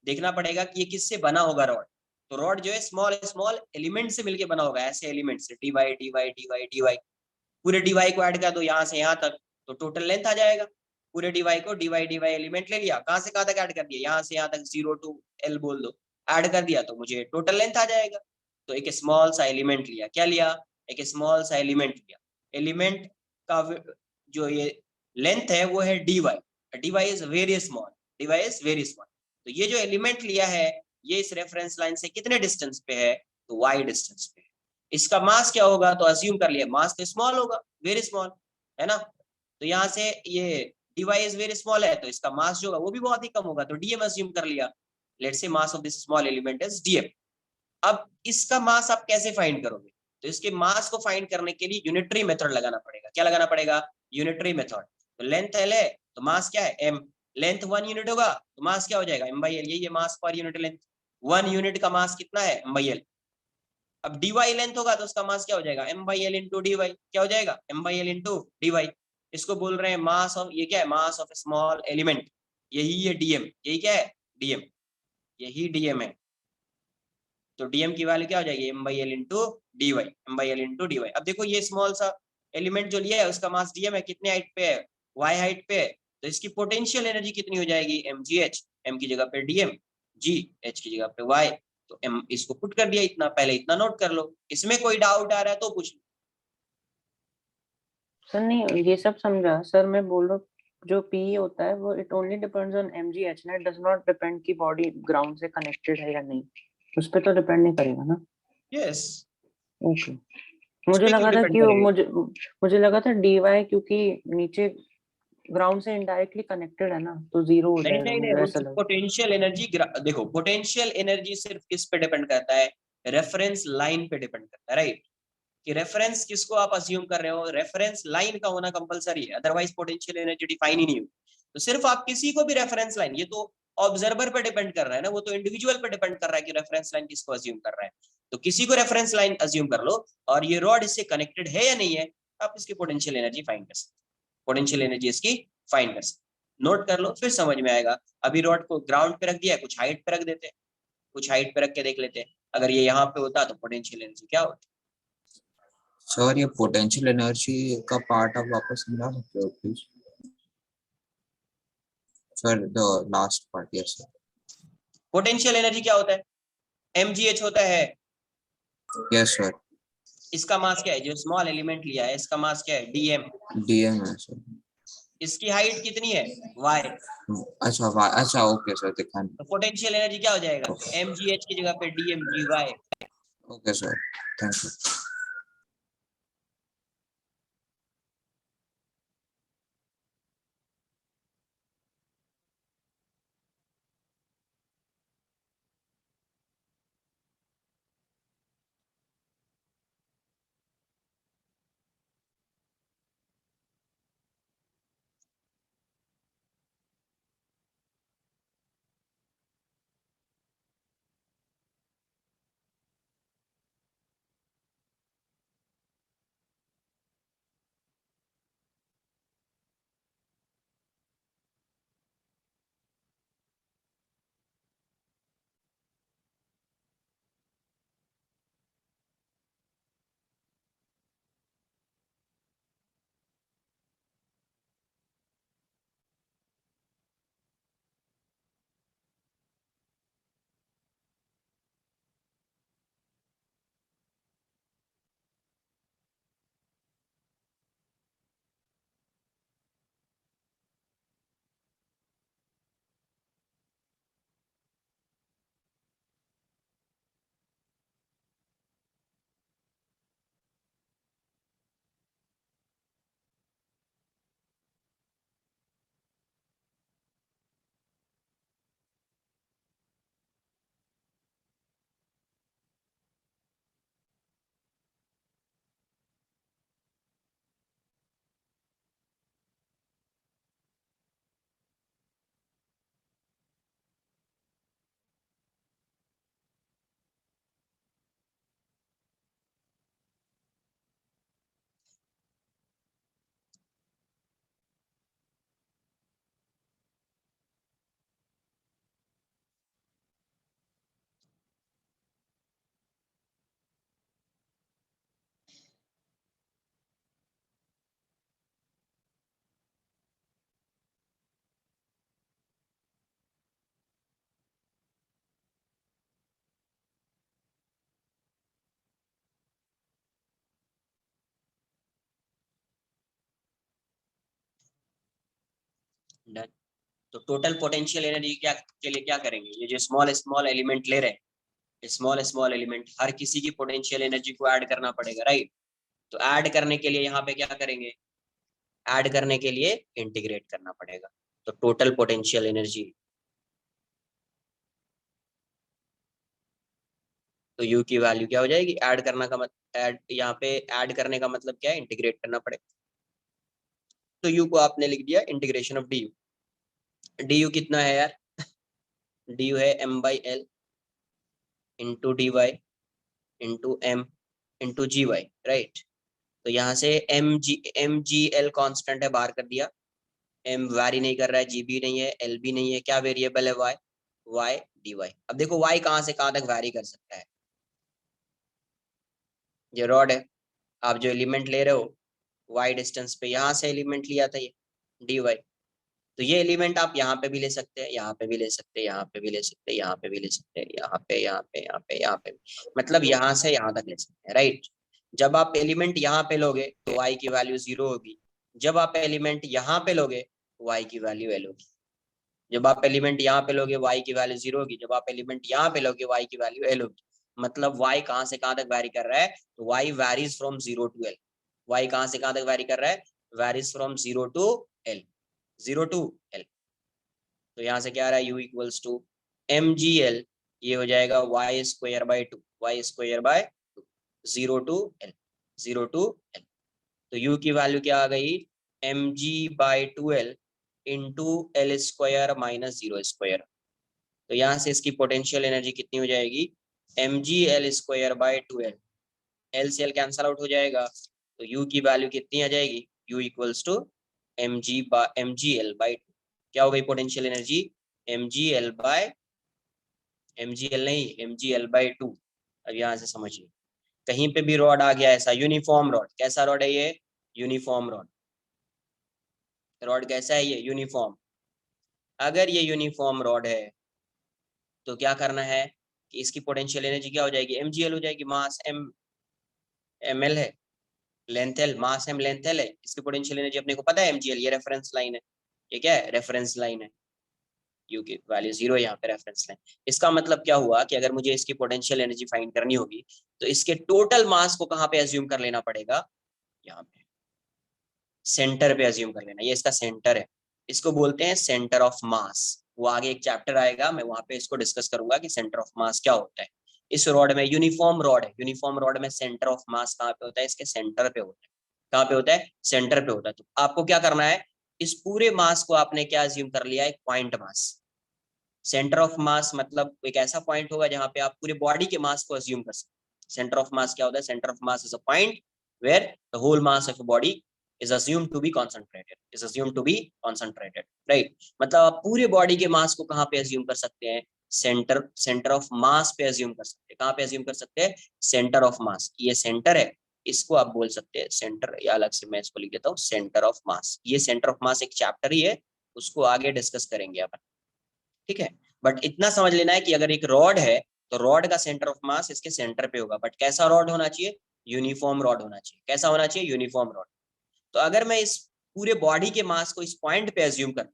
देखना पड़ेगा कि ये किससे बना होगा रॉड। तो रॉड जो है स्मॉल स्मॉल एलिमेंट से मिलके बना होगा, ऐसे एलिमेंट से, dy dy dy dy, पूरे dy को ऐड कर दो यहाँ से यहाँ तक तो टोटल लेंथ आ जाएगा। पूरे dy को dy एलिमेंट ले लिया, कहाँ से कहाँ तक ऐड कर दिया? यहाँ से यहाँ तक 0 to l बोल दो, ऐड कर दिया तो मुझे टोटल लेंथ आ जाएगा। तो एक स्मॉल सा एलिमेंट लिया, क्या लिया? एक स्मॉल सा एलिमेंट लिया। एलिमेंट का जो ये लेंथ है वो है dy, dy is very small, dy is very small. तो ये जो एलिमेंट लिया है ये इस रेफरेंस लाइन से कितने डिस्टेंस पे है? तो y डिस्टेंस पे। इसका मास क्या होगा? तो अज्यूम कर लिया मास तो स्मॉल होगा, वेरी स्मॉल है ना। तो यहाँ से ये dy इज वेरी स्मॉल है तो इसका मास जो होगा वो भी बहुत ही कम होगा, तो dm अज्यूम कर लिया। Let's say mass of this small element is dm। अब इसका मास आप कैसे फाइंड करोगे? तो इसके मास को फाइंड करने के लिए यूनिटरी मेथड लगाना पड़ेगा। क्या लगाना पड़ेगा? Unitary method. तो लेंथ l है तो मास क्या है? m। लेंथ 1 यूनिट होगा तो मास क्या हो जाएगा? m/l। यही है मास पर यूनिट लेंथ। 1 यूनिट का मास कितना है? m/l। अब dy लेंथ होगा तो उसका मास क्या हो जाएगा? m/l × dy। क्या हो जाएगा? m/l × dy। इसको बोल रहे हैं मास ऑफ, ये क्या है? Mass of small element. यही है डीएम, यही क्या है डीएम, यही डीएम है। तो डीएम की वैल्यू क्या हो जाएगी m by l into d y, m by l into d y. अब देखो ये स्मॉल सा एलिमेंट जो लिया है उसका मास डीएम है, कितने हाइट पे है, वाई हाइट पे है, तो इसकी पोटेंशियल एनर्जी कितनी हो जाएगी एम जी एच, एम की जगह पे डीएम, जी एच की जगह पे वाई। तो एम इसको पुट कर दिया इतना, पहले इतना नोट कर लो, इसमें कोई डाउट आ रहा है तो पूछ लो। सर नहीं ये सब समझा सर, मैं बोल रहा हूँ जो पी होता है वो it only depends on MGH ना, इट डज नॉट डिपेंड कि बॉडी ग्राउंड से कनेक्टेड है या नहीं, उस पे तो डिपेंड नहीं करेगा ना। यस, ओके, उस मुझे पे क्यों लगा था डिपेंड कि करेगा? मुझे लगा था डीवाई क्योंकि नीचे ग्राउंड से इनडायरेक्टली कनेक्टेड है ना तो जीरो हो नहीं जाएगा, नहीं नहीं, मुझे ऐसा उस लगा। पोटेंशियल एनर्जी, देखो पोटेंशियल एनर्जी सिर्फ किस पे डिपेंड करता है, रेफरेंस लाइन पे डिपेंड करता है, राइट? कि रेफरेंस किसको आप अज्यूम कर रहे हो, रेफरेंस लाइन का होना कंपलसरी है, अदरवाइज पोटेंशियल एनर्जी डिफाइन ही नहीं हुई। तो सिर्फ आप किसी को भी रेफरेंस लाइन, ये तो ऑब्जर्वर पे डिपेंड कर रहा है ना, वो तो इंडिविजुअल पे डिपेंड कर रहा है कि रेफरेंस लाइन किसको अज्यूम कर रहा है। तो किसी को रेफरेंस लाइन अज्यूम कर लो और ये रॉड इससे कनेक्टेड है या नहीं है, आप इसकी पोटेंशियल एनर्जी फाइंड कर सकते, पोटेंशियल एनर्जी इसकी फाइंड कर सकते, नोट कर लो फिर समझ में आएगा। अभी रॉड को ग्राउंड पे रख दिया, कुछ हाइट पे रख देते हैं, कुछ हाइट पे रख के देख लेते हैं, अगर ये यहाँ पे होता तो पोटेंशियल एनर्जी क्या होती। सर ये पोटेंशियल एनर्जी का पार्ट आप वापस समझा सकते हो please sir, the last part. Yes sir. Potential energy क्या होता है, mgh होता है। Yes sir. इसका मास क्या है, जो स्मॉल एलिमेंट लिया है इसका मास क्या है dm, डीएम है सर। इसकी हाइट कितनी है y, अच्छा अच्छा ओके सर, दिखा तो पोटेंशियल एनर्जी क्या हो जाएगा mgh की जगह पे dmgy। Okay sir, thank you. Done. तो टोटल पोटेंशियल एनर्जी क्या के लिए क्या करेंगे, ये जो स्मॉल स्मॉल एलिमेंट ले रहे हैं, स्मॉल स्मॉल एलिमेंट हर किसी की पोटेंशियल एनर्जी को ऐड करना पड़ेगा, राइट? तो ऐड करने के लिए यहाँ पे क्या करेंगे, ऐड करने के लिए इंटीग्रेट करना पड़ेगा। तो टोटल पोटेंशियल एनर्जी, तो यू की वैल्यू क्या हो जाएगी, ऐड करना का मतलब ऐड, यहाँ पे ऐड करने का मतलब क्या है, इंटीग्रेट करना पड़ेगा। तो यू को आपने लिख दिया integration of d u, d u कितना है यार, डी यू है m by l into d y into m into g y, right? तो यहाँ से एम जी एल कॉन्स्टेंट है, बाहर कर दिया, m वैरी नहीं कर रहा है, g भी नहीं है, l भी नहीं है, क्या वेरिएबल है y dy। अब देखो y कहां से कहां तक वैरी कर सकता है, ये रॉड है, आप जो एलिमेंट ले रहे हो y डिस्टेंस पे, यहाँ से एलिमेंट लिया था ये dy, तो ये एलिमेंट आप यहाँ पे भी ले सकते हैं, यहाँ पे भी ले सकते हैं, यहाँ पे भी ले सकते हैं, यहाँ पे भी ले सकते हैं, यहाँ पे यहाँ पे यहाँ पे यहाँ पे, मतलब यहाँ से यहाँ तक ले सकते हैं, राइट। जब आप एलिमेंट यहाँ पे लोगे तो y की वैल्यू 0 होगी, जब आप एलिमेंट यहाँ पे लोगे y की वैल्यू l होगी, जब आप एलिमेंट यहाँ पे लोगे y की वैल्यू 0 होगी, जब आप एलिमेंट यहाँ पे लोगे y की वैल्यू l होगी। मतलब y कहाँ से कहाँ तक वैरी कर रहा है, तो y varies from 0 to l, y कहाँ से कहाँ तक वैरी कर रहा है, varies from 0 to l, 0 to l। तो यहाँ से क्या आ रहा है, u इक्वल्स टू mgl, ये हो जाएगा y square by 2, y square by 2, 0 to l, 0 to l। तो u की वैल्यू क्या आ गई, mg by 2l into l square minus 0 square. तो यहाँ से इसकी पोटेंशियल एनर्जी कितनी हो जाएगी, mg l square by 2l, l से l कैंसल आउट हो जाएगा, तो u की वैल्यू कितनी आ जाएगी, u equals to mgl by 2, क्या हो गई पोटेंशियल एनर्जी, mgl नहीं mgl बाय 2। अब यहाँ से समझिए, कहीं पे भी रॉड आ गया ऐसा यूनिफॉर्म रॉड, कैसा रॉड है ये, यूनिफॉर्म रॉड, रॉड कैसा है ये, यूनिफॉर्म। अगर ये यूनिफॉर्म रॉड है तो क्या करना है कि इसकी पोटेंशियल एनर्जी क्या हो जाएगी, mgl हो जाएगी, मास ml है, लेंथ l, मास m लेंथ l है, इसकी पोटेंशियल एनर्जी अपने को पता है mgl, ये रेफरेंस लाइन है, ये क्या है, रेफरेंस लाइन है, u की वैल्यू 0 यहाँ पे रेफरेंस लाइन। इसका मतलब क्या हुआ कि अगर मुझे इसकी पोटेंशियल एनर्जी फाइंड करनी होगी तो इसके टोटल मास को कहाँ पे अज्यूम कर लेना पड़ेगा, यहाँ पे सेंटर पे अज्यूम कर लेना, ये इसका सेंटर है, इसको बोलते हैं सेंटर ऑफ मास। वो आगे एक चैप्टर आएगा, मैं वहां पे इसको डिस्कस करूंगा कि सेंटर ऑफ मास क्या होता है। इस रॉड में यूनिफॉर्म रॉड है, यूनिफॉर्म रॉड में सेंटर ऑफ मास कहाँ पे होता है, इसके सेंटर पे होता है, कहाँ पे होता है, सेंटर पे होता है। तो आपको क्या करना है, इस पूरे मास को आपने क्या अज्यूम कर लिया, एक पॉइंट मास। सेंटर ऑफ मास मतलब एक ऐसा पॉइंट होगा जहां पे आप पूरे बॉडी के मास को अज्यूम कर सकते। सेंटर ऑफ मास क्या होता है, centre of mass is a point where the whole mass of a body is assumed to be concentrated, right। मतलब आप पूरे बॉडी के मास को कहाँ पे अज्यूम कर सकते हैं, सेंटर ऑफ मास पे अज्यूम कर सकते हैं। कहाँ पे अज्यूम कर सकते हैं, सेंटर ऑफ मास, ये सेंटर है, इसको आप बोल सकते हैं सेंटर, या अलग से मैं इसको लिख देता हूँ सेंटर ऑफ मास। ये सेंटर ऑफ मास एक चैप्टर ही है, उसको आगे डिस्कस करेंगे अपन, ठीक है। बट इतना समझ लेना है कि अगर एक रॉड है तो रॉड का सेंटर ऑफ मास इसके सेंटर पे होगा, बट कैसा रॉड होना चाहिए, यूनिफॉर्म रॉड होना चाहिए। कैसा होना चाहिए, यूनिफॉर्म रॉड। तो अगर मैं इस पूरे बॉडी के मास को इस पॉइंट पे अज्यूम कर,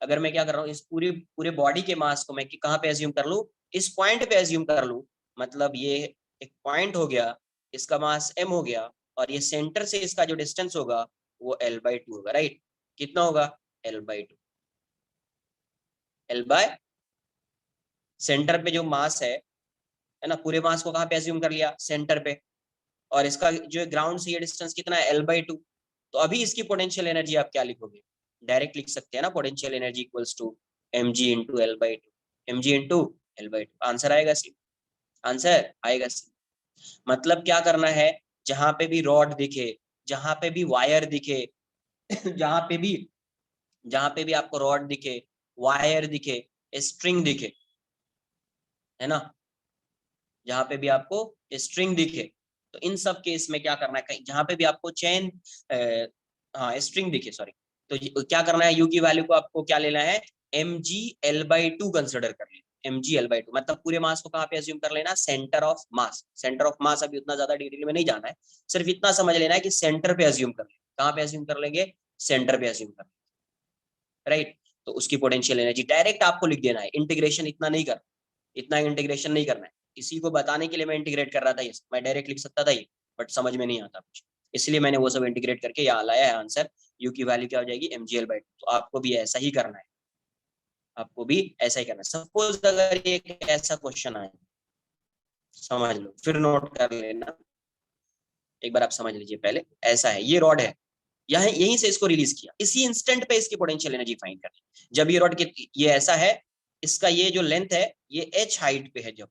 अगर मैं क्या कर रहा हूँ, इस पूरे बॉडी के मास को मैं कहाँ पे अज्यूम कर लूँ, इस पॉइंट पे अज्यूम कर लूँ, मतलब ये एक पॉइंट हो गया, इसका मास m हो गया, और ये सेंटर से इसका जो डिस्टेंस होगा वो l/2 होगा, राइट। कितना होगा, l/2, l/, सेंटर पे जो मास है ना, पूरे मास को कहाँ पे अज्यूम कर लिया, सेंटर पे, और इसका जो ग्राउंड से ये डिस्टेंस कितना है, l/2। तो अभी इसकी पोटेंशियल एनर्जी आप क्या लिखोगे, डायरेक्ट लिख सकते हैं ना, potential energy equals to mg into l/2, mg into l/2। Answer आएगा सी, आंसर आएगा सी। मतलब क्या करना है, जहां पे भी रॉड दिखे, जहां पे भी वायर दिखे जहां पे भी आपको रॉड दिखे, वायर दिखे, स्ट्रिंग दिखे, है ना, जहां पे भी आपको स्ट्रिंग दिखे, तो इन सब केस में क्या करना है, कहीं जहां पे भी आपको चेन हाँ स्ट्रिंग दिखे, सॉरी, तो क्या करना है, यू की वैल्यू को आपको क्या लेना है, mg/l/2 कंसिडर कर लेना, mg/l/2 मतलब पूरे मास को कहाँ पे अज्यूम कर लेना, centre of mass. Centre of मास अभी उतना ज्यादा डिटेल में नहीं जाना है, सिर्फ इतना समझ लेना है कि सेंटर पे अज्यूम कर लेना। कहाँ पे अज्यूम कर लेंगे, सेंटर पे अज्यूम कर लेंगे, राइट। तो उसकी पोटेंशियल एनर्जी डायरेक्ट आपको लिख देना है, इंटीग्रेशन इतना नहीं करना, इतना इंटीग्रेशन नहीं करना है। इसी को बताने के लिए मैं इंटीग्रेट कर रहा था, ये मैं डायरेक्ट लिख सकता था ये, बट समझ में नहीं आता कुछ, इसलिए मैंने वो सब इंटीग्रेट करके यहाँ लाया है आंसर। यू की वैल्यू क्या हो जाएगी, mgl/2। तो आपको भी ऐसा ही करना है, आपको भी ऐसा ही करना है। सपोज अगर ये ऐसा क्वेश्चन आए, समझ लो, फिर नोट कर लेना, एक बार आप समझ लीजिए पहले। ऐसा है, ये रॉड है, यहीं से इसको रिलीज किया, इसी इंस्टेंट पे इसकी पोटेंशियल एनर्जी फाइंड करनी। जब ये रॉड ये ऐसा है, इसका ये जो लेंथ है ये h हाइट पे है, जब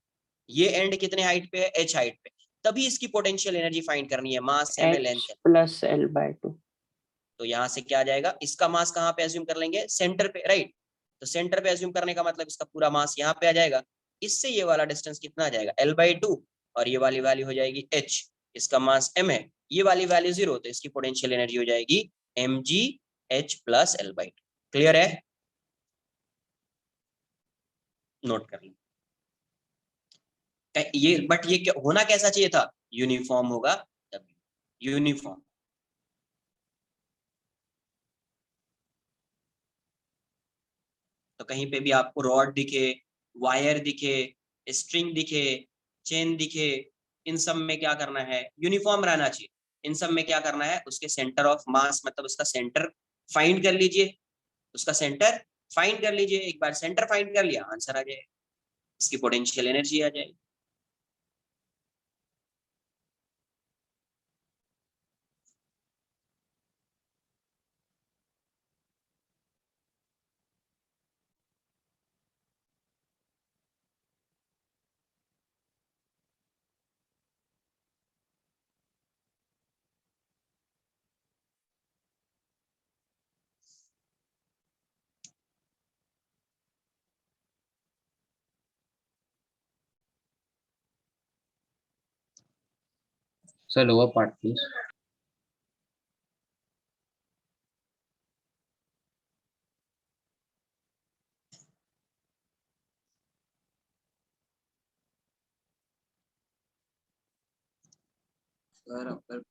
ये एंड कितने हाइट पे है, h हाइट पे, तभी इसकी पोटेंशियल एनर्जी फाइंड करनी है, मास m लेंथ है। h + l/2। तो यहाँ से क्या आ जाएगा, इसका मास कहाँ पे एज्यूम कर लेंगे, सेंटर पे, राइट। तो सेंटर पे एज्यूम करने का मतलब इसका पूरा मास यहाँ पे आ जाएगा। इससे ये वाला डिस्टेंस कितना आ जाएगा, L/2, और ये वाली वैल्यू हो जाएगी h, इसका मास m है, ये वाली वैल्यू 0, तो इसकी पोटेंशियल एनर्जी हो जाएगी mgh + L/2। क्लियर है, नोट कर लो ये। बट ये होना कैसा चाहिए था, यूनिफॉर्म होगा तभी, यूनिफॉर्म। तो कहीं पे भी आपको रॉड दिखे, वायर दिखे, स्ट्रिंग दिखे, चेन दिखे, इन सब में क्या करना है, यूनिफॉर्म रहना चाहिए। इन सब में क्या करना है, उसके सेंटर ऑफ मास मतलब उसका सेंटर फाइंड कर लीजिए, उसका सेंटर फाइंड कर लीजिए। एक बार सेंटर फाइंड कर लिया, आंसर आ जाएगा, इसकी पोटेंशियल एनर्जी आ जाएगी। Sir lower part please. Sir upper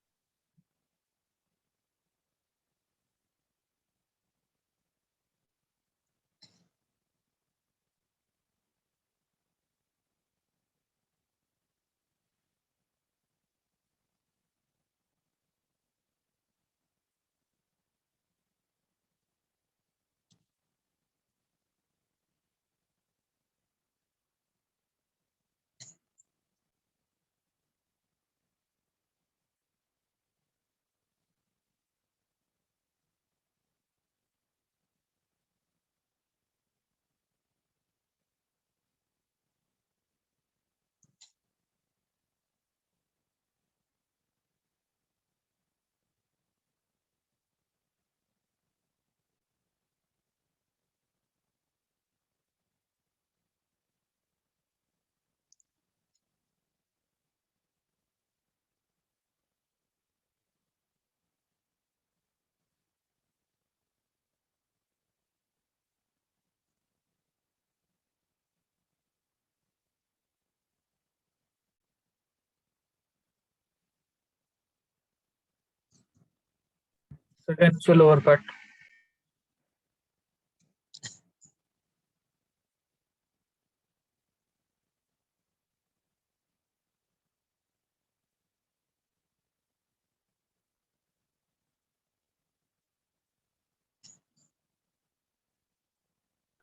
Second to lower part.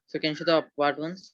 So can you show the upper part once?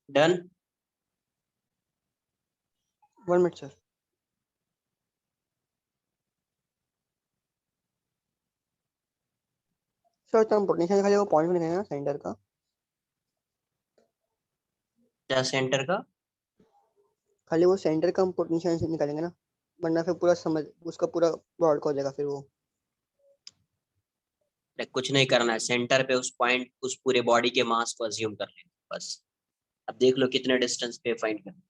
Done. 1 minute sir. Sir तो हम पोटेंशियल खाली वो पॉइंट में लिखेंगे ना सेंटर का। क्या सेंटर का? खाली वो सेंटर का हम पोटेंशियल से निकालेंगे ना, वरना फिर पूरा समझ उसका पूरा रॉड का हो जाएगा फिर वो। कुछ नहीं करना है, सेंटर पे उस पॉइंट उस पूरे बॉडी के मास को अज्यूम कर लेना बस। अब देख लो कितने डिस्टेंस पे फाइंड करना।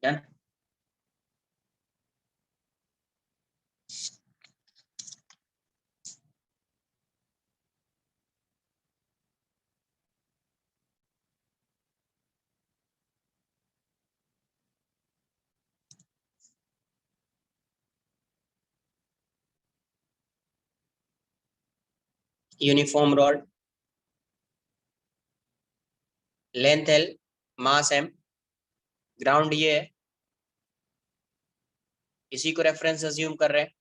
Done. Uniform rod, length L, mass M, ground ये है, इसी को रेफरेंस अज्यूम कर रहे हैं।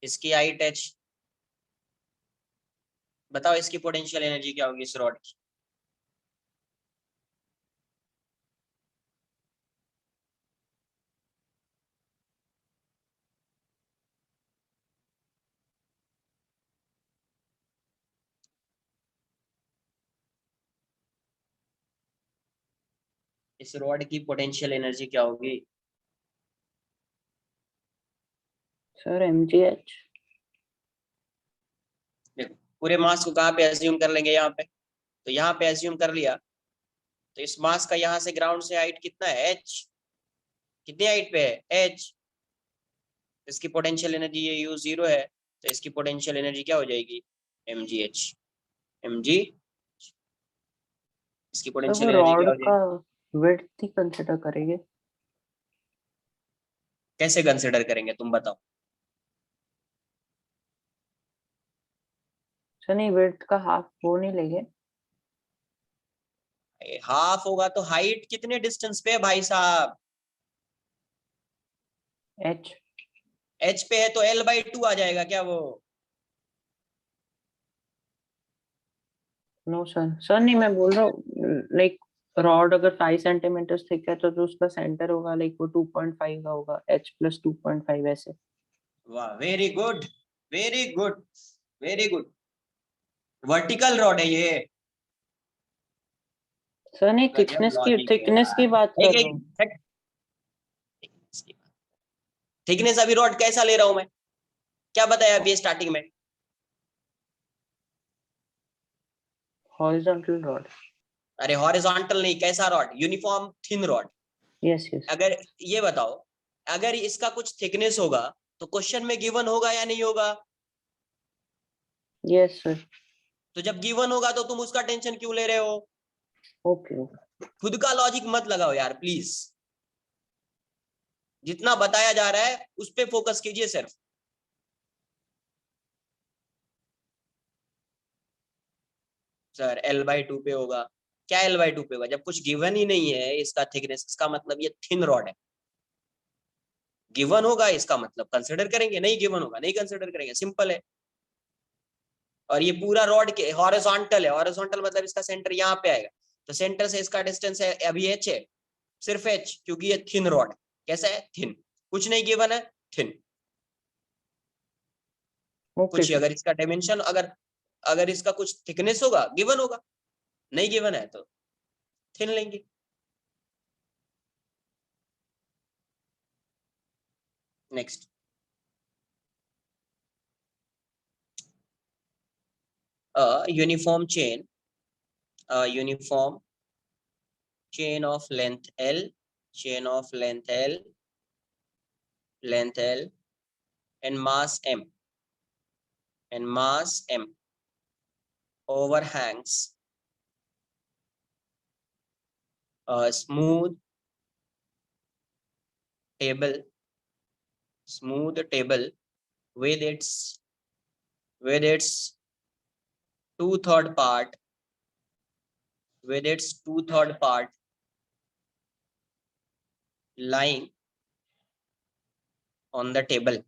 इसकी हाइट एच, बताओ इसकी पोटेंशियल एनर्जी क्या होगी इस रॉड की? इस रॉड की पोटेंशियल एनर्जी क्या होगी? Sir mgh। देखो पूरे मास को कहाँ पे अज्यूम कर लेंगे, यहाँ पे, तो यहाँ पे अज्यूम कर लिया, तो इस मास का यहाँ से ग्राउंड से हाइट कितना है, एच। कितनी हाइट पे है, एच। इसकी पोटेंशियल एनर्जी ये यू जीरो है, तो इसकी पोटेंशियल एनर्जी क्या हो जाएगी, m g h. M g, इसकी सर पोटेंशियल वो एनर्जी क्या रॉड हो का जाएगी? विड्थ ही कंसिडर करेंगे। कैसे कंसिडर करेंगे तुम बताओ? सर नहीं, विड्थ का हाफ वो नहीं लेंगे। हाफ होगा तो हाइट कितने डिस्टेंस पे है भाई साहब? h। एच पे है तो एल बाई टू आ जाएगा क्या वो? नो सर, सर नहीं, मैं बोल रहा हूँ लाइक रॉड अगर 5 सेंटीमीटर थिक है तो जो उसका सेंटर होगा लाइक वो 2.5 का होगा, h प्लस 2.5 ऐसे। वाह, very good, very good, very good. Vertical rod है ये। सर नहीं, गजब थिकनेस की लॉजिक है थिकनेस की यार। बात कर रहा हूँ। थिकनेस अभी रॉड कैसा ले रहा हूं मैं, क्या बताया अभी स्टार्टिंग में? Horizontal rod. अरे हॉरिजॉन्टल नहीं, कैसा rod, uniform thin rod. Yes yes. अगर ये बताओ, अगर इसका कुछ थिकनेस होगा तो क्वेश्चन में गिवन होगा या नहीं होगा? Yes sir. तो जब गिवन होगा तो तुम उसका टेंशन क्यों ले रहे हो? ओके। खुद का लॉजिक मत लगाओ यार प्लीज। जितना बताया जा रहा है उस पे फोकस कीजिए सिर्फ। सर एल बाई टू पे होगा, क्या एल बाई टू पे होगा? जब कुछ गिवन ही नहीं है इसका थिकनेस, इसका मतलब ये थिन रॉड है। गिवन होगा इसका मतलब कंसिडर करेंगे, नहीं गिवन होगा नहीं कंसिडर करेंगे, सिंपल है। और ये पूरा रॉड के हॉरिजॉन्टल है, हॉरिजॉन्टल मतलब इसका सेंटर यहाँ पे आएगा, तो सेंटर से इसका डिस्टेंस है अभी एच है, सिर्फ एच, क्योंकि ये थिन रॉड है। कैसा है, थिन, कुछ नहीं गिवन है, थिन। ओके कुछ अगर इसका डायमेंशन अगर अगर इसका कुछ थिकनेस होगा गिवन होगा, नहीं गिवन है तो थिन लेंगे। Next, uniform chain, uniform chain of length L, chain of length L, and mass M, overhangs a smooth table with its two-third part lying on the table.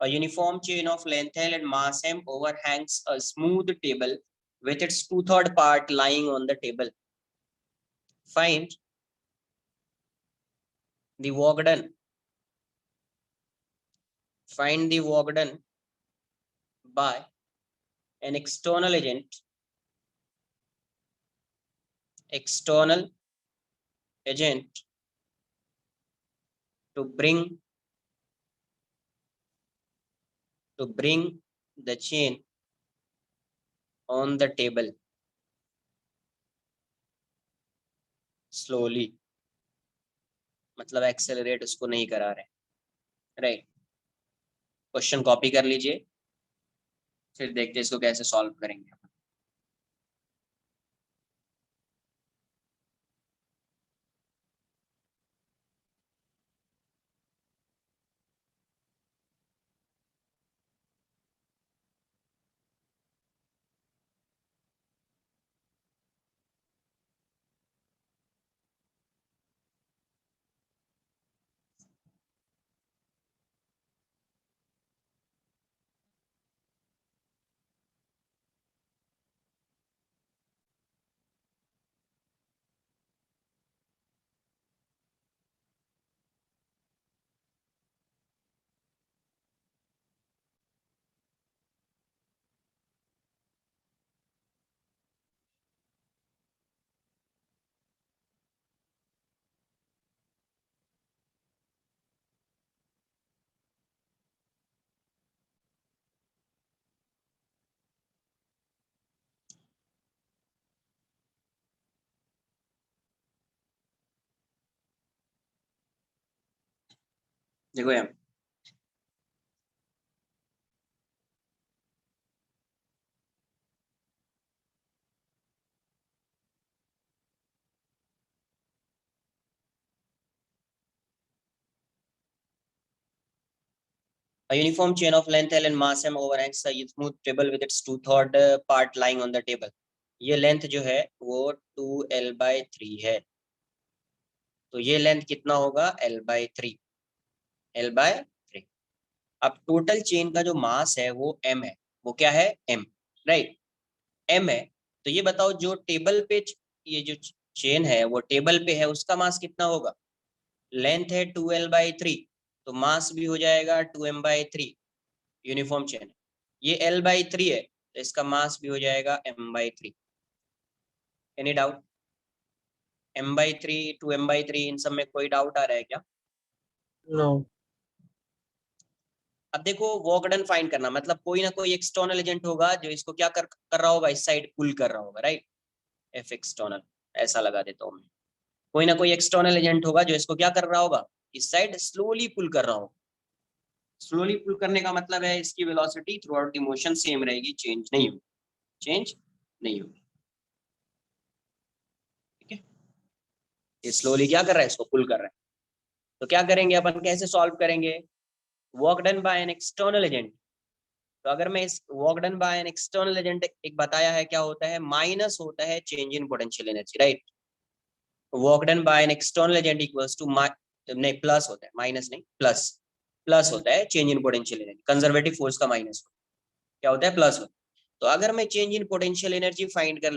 A uniform chain of length L and mass M overhangs a smooth table with its two-third part lying on the table. Find the work done. Find the work done by an external agent to bring the chain on the table slowly, मतलब accelerate उसको नहीं करा रहे, right. Question copy कर लीजिए, फिर देखते हैं इसको कैसे सॉल्व करेंगे। देखो यहाँ a uniform chain of length L and mass M overhangs a smooth table with its two-third part lying on the table. ये लेंथ जो है वो 2L/3 है, तो ये लेंथ कितना होगा L/3। अब टोटल चेन का जो मास है वो M है, वो क्या है M, राइट, M है। तो ये बताओ जो टेबल पे ये जो चेन है वो टेबल पे है, उसका मास कितना होगा? लेंथ है 2L/3, तो मास भी हो जाएगा 2M/3। यूनिफॉर्म चेन है, ये L/3 है, तो इसका मास भी हो जाएगा M/3। Any doubt? M/3 2M/3 इन सब में कोई डाउट आ रहा है क्या? नो। अब देखो वर्क डन फाइंड करना, मतलब कोई ना कोई एक्सटर्नल एजेंट होगा जो इसको क्या कर रहा होगा, इस साइड पुल कर रहा होगा, राइट। एफ एक्सटर्नल ऐसा लगा देता हूँ मैं, कोई ना कोई एक्सटर्नल एजेंट होगा जो इसको क्या कर रहा होगा, इस साइड स्लोली पुल कर रहा होगा। स्लोली पुल करने का मतलब है इसकी velocity through out the motion same रहेगी, चेंज नहीं होगी, ठीक है। ये स्लोली क्या कर रहा है, इसको पुल कर रहा है। तो क्या करेंगे अपन, कैसे सॉल्व करेंगे? Work done by an external agent. तो अगर मैं इस work done by an external agent एक बताया है, क्या होता है, माइनस होता है change in potential energy, right. Work done by an external agent equals to नहीं प्लस होता है, माइनस नहीं प्लस होता है change in potential energy. Conservative force का माइनस क्या होता है, प्लस होता है। तो अगर मैं change in potential energy find कर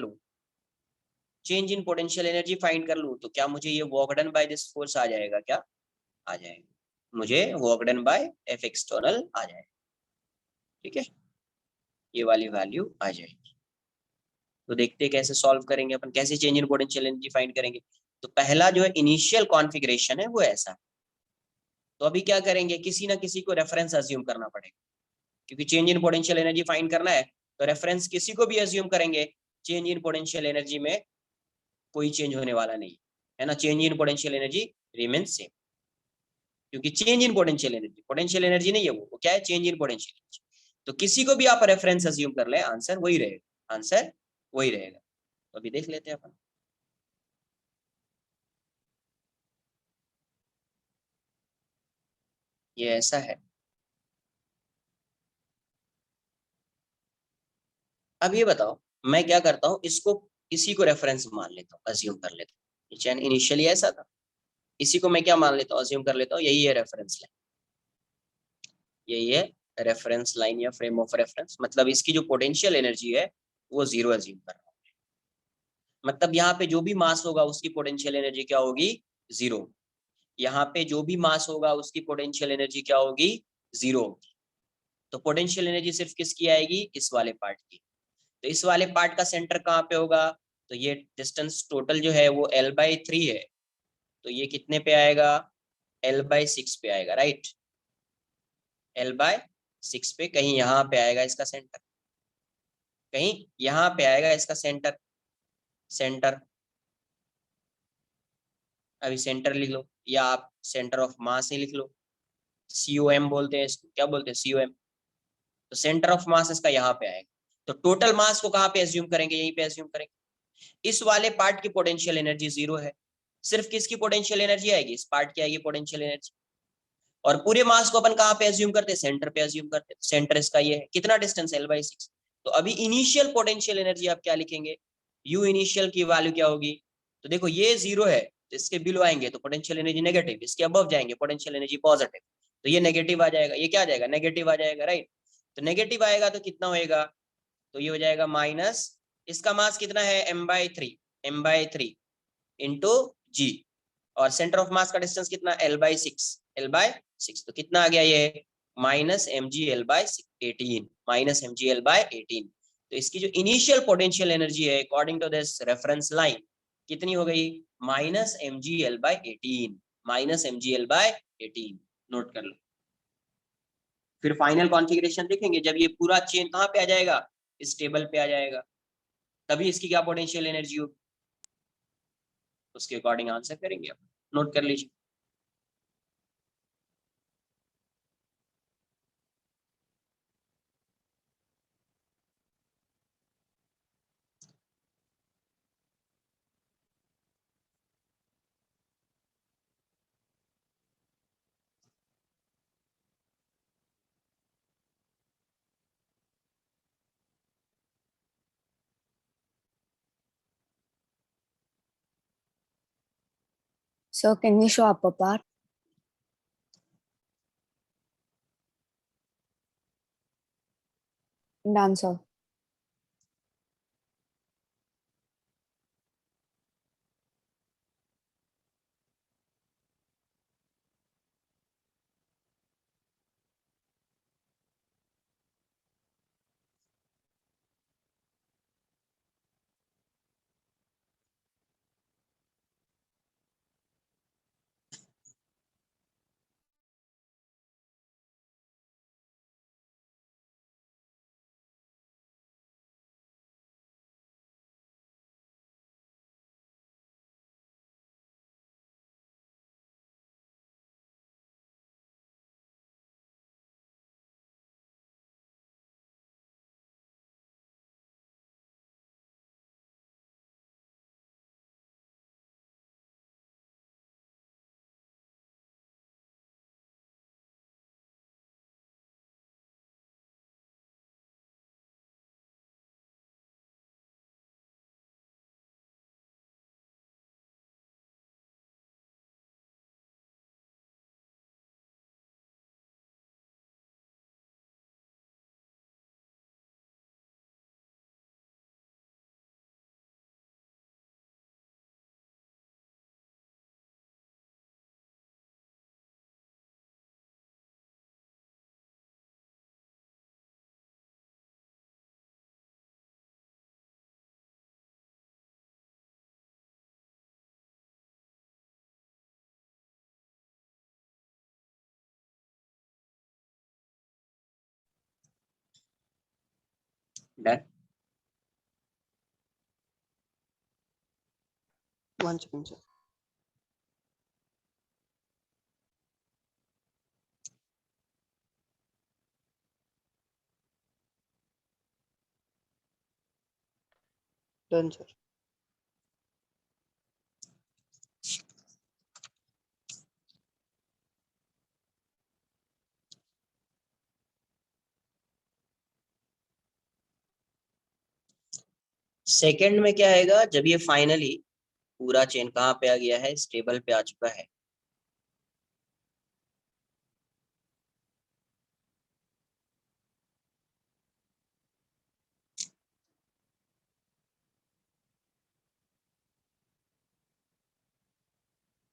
लूं, तो क्या मुझे ये work done by this force आ जाएगा? क्या आ जाएगा? मुझे work done by F external आ जाए, ठीक है, ये वाली वैल्यू आ जाएगी। तो देखते हैं कैसे सॉल्व करेंगे अपन, कैसे change in potential energy find करेंगे। तो पहला जो है इनिशियल कॉन्फ़िगरेशन है वो ऐसा है। तो अभी क्या करेंगे, किसी ना किसी को रेफरेंस अज्यूम करना पड़ेगा, क्योंकि change in potential energy find करना है तो रेफरेंस किसी को भी अज्यूम करेंगे, चेंज इन पोटेंशियल एनर्जी में कोई चेंज होने वाला नहीं है ना, change in potential energy remain same, क्योंकि चेंज इन पोटेंशियल एनर्जी नहीं है, वो क्या है, चेंज इन पोटेंशियल एनर्जी। तो किसी को भी आप रेफरेंस अज्यूम कर ले, आंसर वही रहेगा, आंसर वही रहेगा। तो अभी देख लेते हैं अपन। ये ऐसा है। अब ये बताओ, मैं क्या करता हूँ, इसको इसी को रेफरेंस मान लेता हूँ, अज्यूम कर लेता हूँ। चैन इनिशियली ऐसा था, इसी को मैं क्या मान लेता हूँ, अज्यूम कर लेता हूँ, यही है रेफरेंस लाइन, यही है रेफरेंस लाइन या फ्रेम ऑफ रेफरेंस। मतलब इसकी जो पोटेंशियल एनर्जी है वो 0 अज्यूम कर रहा हूँ। मतलब यहाँ पे जो भी मास होगा उसकी पोटेंशियल एनर्जी क्या होगी, 0। यहाँ पे जो भी मास होगा उसकी पोटेंशियल एनर्जी क्या होगी, 0 होगी। तो पोटेंशियल एनर्जी सिर्फ किसकी आएगी, इस वाले पार्ट की। तो इस वाले पार्ट का सेंटर कहाँ पे होगा, तो ये डिस्टेंस टोटल जो है वो L/3 है, तो ये कितने पे आएगा, L/6 पे आएगा, राइट। L/6 पे कहीं यहाँ पे आएगा इसका सेंटर, कहीं यहाँ पे आएगा इसका सेंटर, सेंटर। अभी सेंटर लिख लो, या आप सेंटर ऑफ मास ही लिख लो, COM बोलते हैं इसको, क्या बोलते हैं, COM। तो सेंटर ऑफ मास इसका यहाँ पे आएगा। तो टोटल मास को कहाँ पे एज्यूम करेंगे, यहीं पे एज्यूम करेंगे। इस वाले पार्ट की पोटेंशियल एनर्जी 0 है, सिर्फ किसकी पोटेंशियल एनर्जी आएगी, इस पार्ट की आएगी पोटेंशियल एनर्जी। और पूरे मास को अपन कहाँ पे एज्यूम करते हैं, सेंटर पे एज्यूम करते हैं। सेंटर इसका ये है, कितना डिस्टेंस, L/6। तो अभी इनिशियल पोटेंशियल एनर्जी आप क्या लिखेंगे, U इनिशियल की वैल्यू क्या होगी। तो देखो ये 0 है, तो इसके बिलो आएंगे तो पोटेंशियल एनर्जी नेगेटिव, इसके अबव जाएंगे पोटेंशियल एनर्जी पॉजिटिव, तो ये नेगेटिव आ जाएगा, ये क्या आ जाएगा, नेगेटिव आ जाएगा, राइट। तो नेगेटिव आएगा तो कितना होएगा, तो ये हो जाएगा माइनस, इसका मास कितना है, m/3 इंटू जी, और सेंटर ऑफ मास का डिस्टेंस कितना, L/6, तो कितना आ गया ये, -mg/18, -mg/18। तो इसकी जो इनिशियल पोटेंशियल एनर्जी है according to this reference line कितनी हो गई, -mg/18, -mg/18। नोट कर लो। फिर फाइनल कॉन्फ़िगरेशन देखेंगे जब ये पूरा चेन कहाँ पे आ जाएगा, इस टेबल पे आ जाएगा, तभी इसकी क्या पोटेंशियल एनर्जी होगी, उसके अकॉर्डिंग आंसर करेंगे आप। नोट कर लीजिए। So can we show upper part? Done, sir. Done. 1 second sir. Done sir. Second में क्या आएगा, जब ये फाइनली पूरा चेन कहाँ पे आ गया है, स्टेबल पे आ चुका है।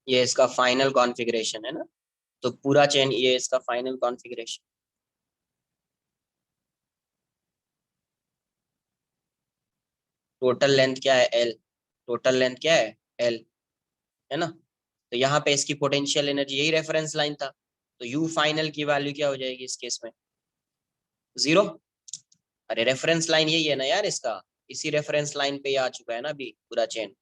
ये इसका फाइनल कॉन्फ़िगरेशन है ना, तो पूरा चेन ये इसका फाइनल कॉन्फ़िगरेशन। टोटल लेंथ क्या है, एल। टोटल लेंथ क्या है, एल, है ना। तो यहाँ पे इसकी पोटेंशियल एनर्जी, यही रेफरेंस लाइन था, तो यू फाइनल की वैल्यू क्या हो जाएगी इस केस में, 0। अरे रेफरेंस लाइन यही है ना यार इसका, इसी रेफरेंस लाइन पे आ चुका है ना अभी पूरा चेन,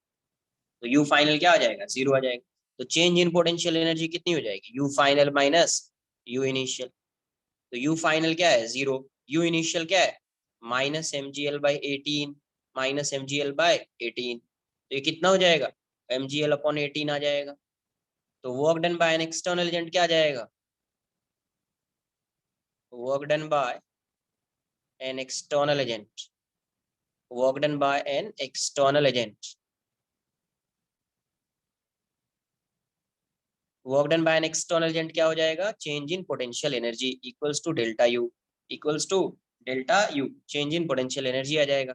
तो यू फाइनल क्या आ जाएगा, 0 आ जाएगा। तो चेंज इन पोटेंशियल एनर्जी कितनी हो जाएगी, u final minus you initial. तो यू फाइनल क्या है, 0, यू इनिशियल क्या है, minus m g l by 18, minus m g l by 18, तो ये कितना हो जाएगा, एम जी एल अपॉन 18 आ जाएगा। तो work done by an external agent क्या आ जाएगा, work done by an external agent, work done by an external agent, work done by an external agent क्या हो जाएगा, change in potential energy equals to delta U, equals to delta U, change in potential energy आ जाएगा।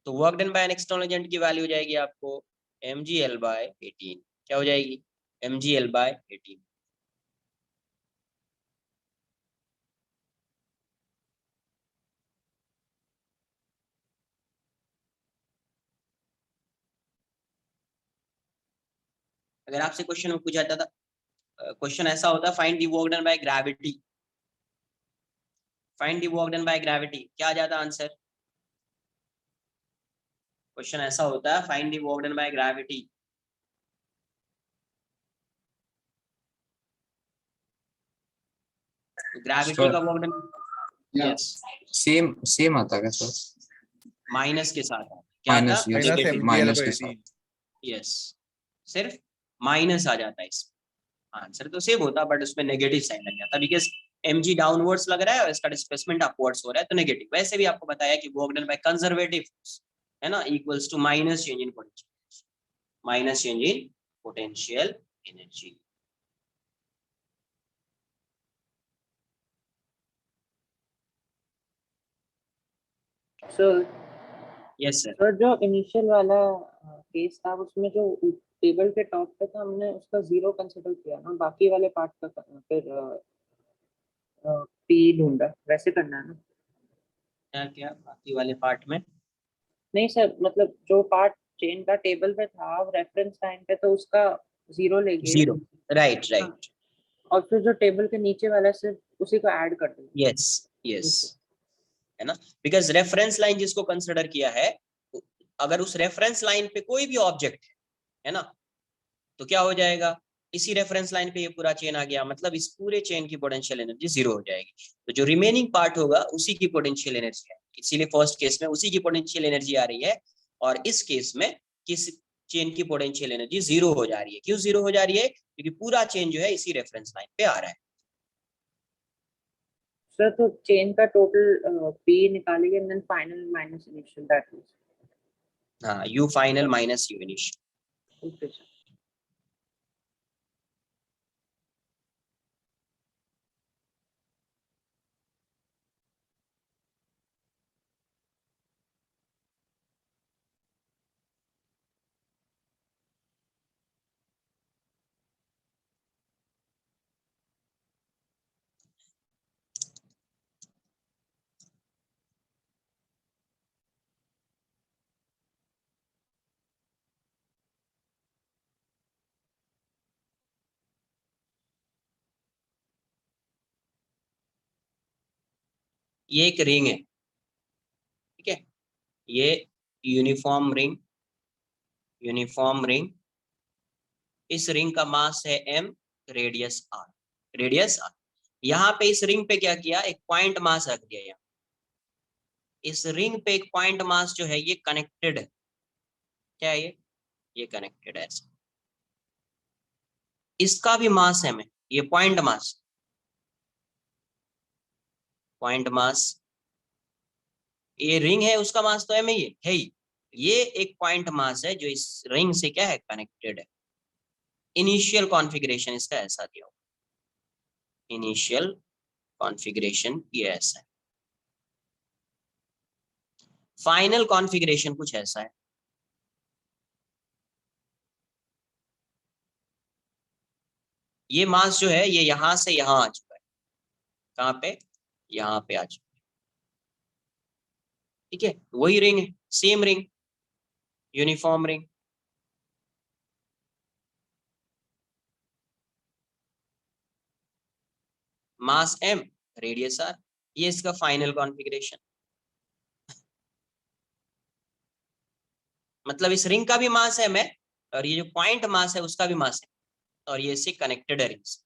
तो work done by an external agent की value हो जाएगी आपको एम जी एल बाय 18, क्या हो जाएगी, एम जी एल बाय 18। अगर आपसे क्वेश्चन में पूछा जाता था, क्वेश्चन ऐसा होता, find the work done by gravity, find the work done by gravity, क्या आ जाता आंसर। क्वेश्चन ऐसा होता है, find the work done by gravity, gravity का work done, yes, same same आता है सर, माइनस के साथ आता, क्या आता, माइनस यूज नेगेटिव, माइनस के साथ। यस, सिर्फ माइनस आ जाता है इसमें, आंसर तो सेम होता बट उसमें नेगेटिव साइन लग जाता, बिकॉज mg डाउनवर्ड्स लग रहा है और इसका डिस्प्लेसमेंट अपवर्ड्स हो रहा है, तो नेगेटिव। वैसे भी आपको बताया कि work done by conservative force है ना, equals to minus change in potential, minus change in potential energy. So yes sir, sir जो इनिशियल वाला केस था उसमें जो टेबल के टॉप पे था हमने उसका 0 कंसिडर किया ना, बाकी वाले पार्ट का करना, फिर पी ढूंढा, वैसे करना है ना। क्या क्या बाकी वाले पार्ट में, नहीं सर, मतलब जो पार्ट चेन का टेबल पे था रेफरेंस लाइन पे, तो उसका 0 ले गए। 0, राइट हाँ, राइट, और फिर जो टेबल के नीचे वाला है सिर्फ उसी को ऐड कर देंगे। यस यस, है ना, बिकॉज रेफरेंस लाइन जिसको कंसिडर किया है, अगर उस रेफरेंस लाइन पे कोई भी ऑब्जेक्ट है ना, तो क्या हो जाएगा, इसी रेफरेंस लाइन पे ये पूरा चेन आ गया, मतलब इस पूरे चेन की पोटेंशियल एनर्जी 0 हो जाएगी। तो जो रिमेनिंग पार्ट होगा उसी की पोटेंशियल एनर्जी है, इसीलिए फर्स्ट केस में उसी की पोटेंशियल एनर्जी आ रही है, और इस केस में किस चेन की पोटेंशियल एनर्जी 0 हो जा रही है। क्यों 0 हो जा रही है, क्योंकि पूरा चेन जो है इसी रेफरेंस लाइन पे आ रहा है। सर तो चेन का टोटल पी निकालेंगे and then final minus initial, that means. हाँ, U final minus you initial. Okay sir. ये एक रिंग है, ठीक है, ये यूनिफॉर्म रिंग, यूनिफॉर्म रिंग, इस रिंग का मास है m, radius r, radius r। यहाँ पे इस रिंग पे क्या किया, एक पॉइंट मास रख दिया। यहाँ इस रिंग पे एक पॉइंट मास जो है ये कनेक्टेड है, क्या है ये कनेक्टेड है ऐसे। इसका भी मास है में, ये पॉइंट मास, पॉइंट मास, ये रिंग है उसका मास तो है में, ये है ही। ये एक पॉइंट मास है जो इस रिंग से क्या है, कनेक्टेड है। इनिशियल कॉन्फ़िगरेशन इसका ऐसा दिया होगा, इनिशियल कॉन्फ़िगरेशन ये ऐसा है। फाइनल कॉन्फ़िगरेशन कुछ ऐसा है। ये मास जो है ये यहां से यहां आ चुका है, कहां पे, यहाँ पे आ चुका है। ठीक है, वही रिंग है, सेम रिंग, यूनिफॉर्म रिंग। मास m, रेडियस r, ये इसका फाइनल कॉन्फ़िगरेशन। मतलब इस रिंग का भी मास है m, और ये जो पॉइंट मास है उसका भी मास है, और ये इससे कनेक्टेड है रिंग से।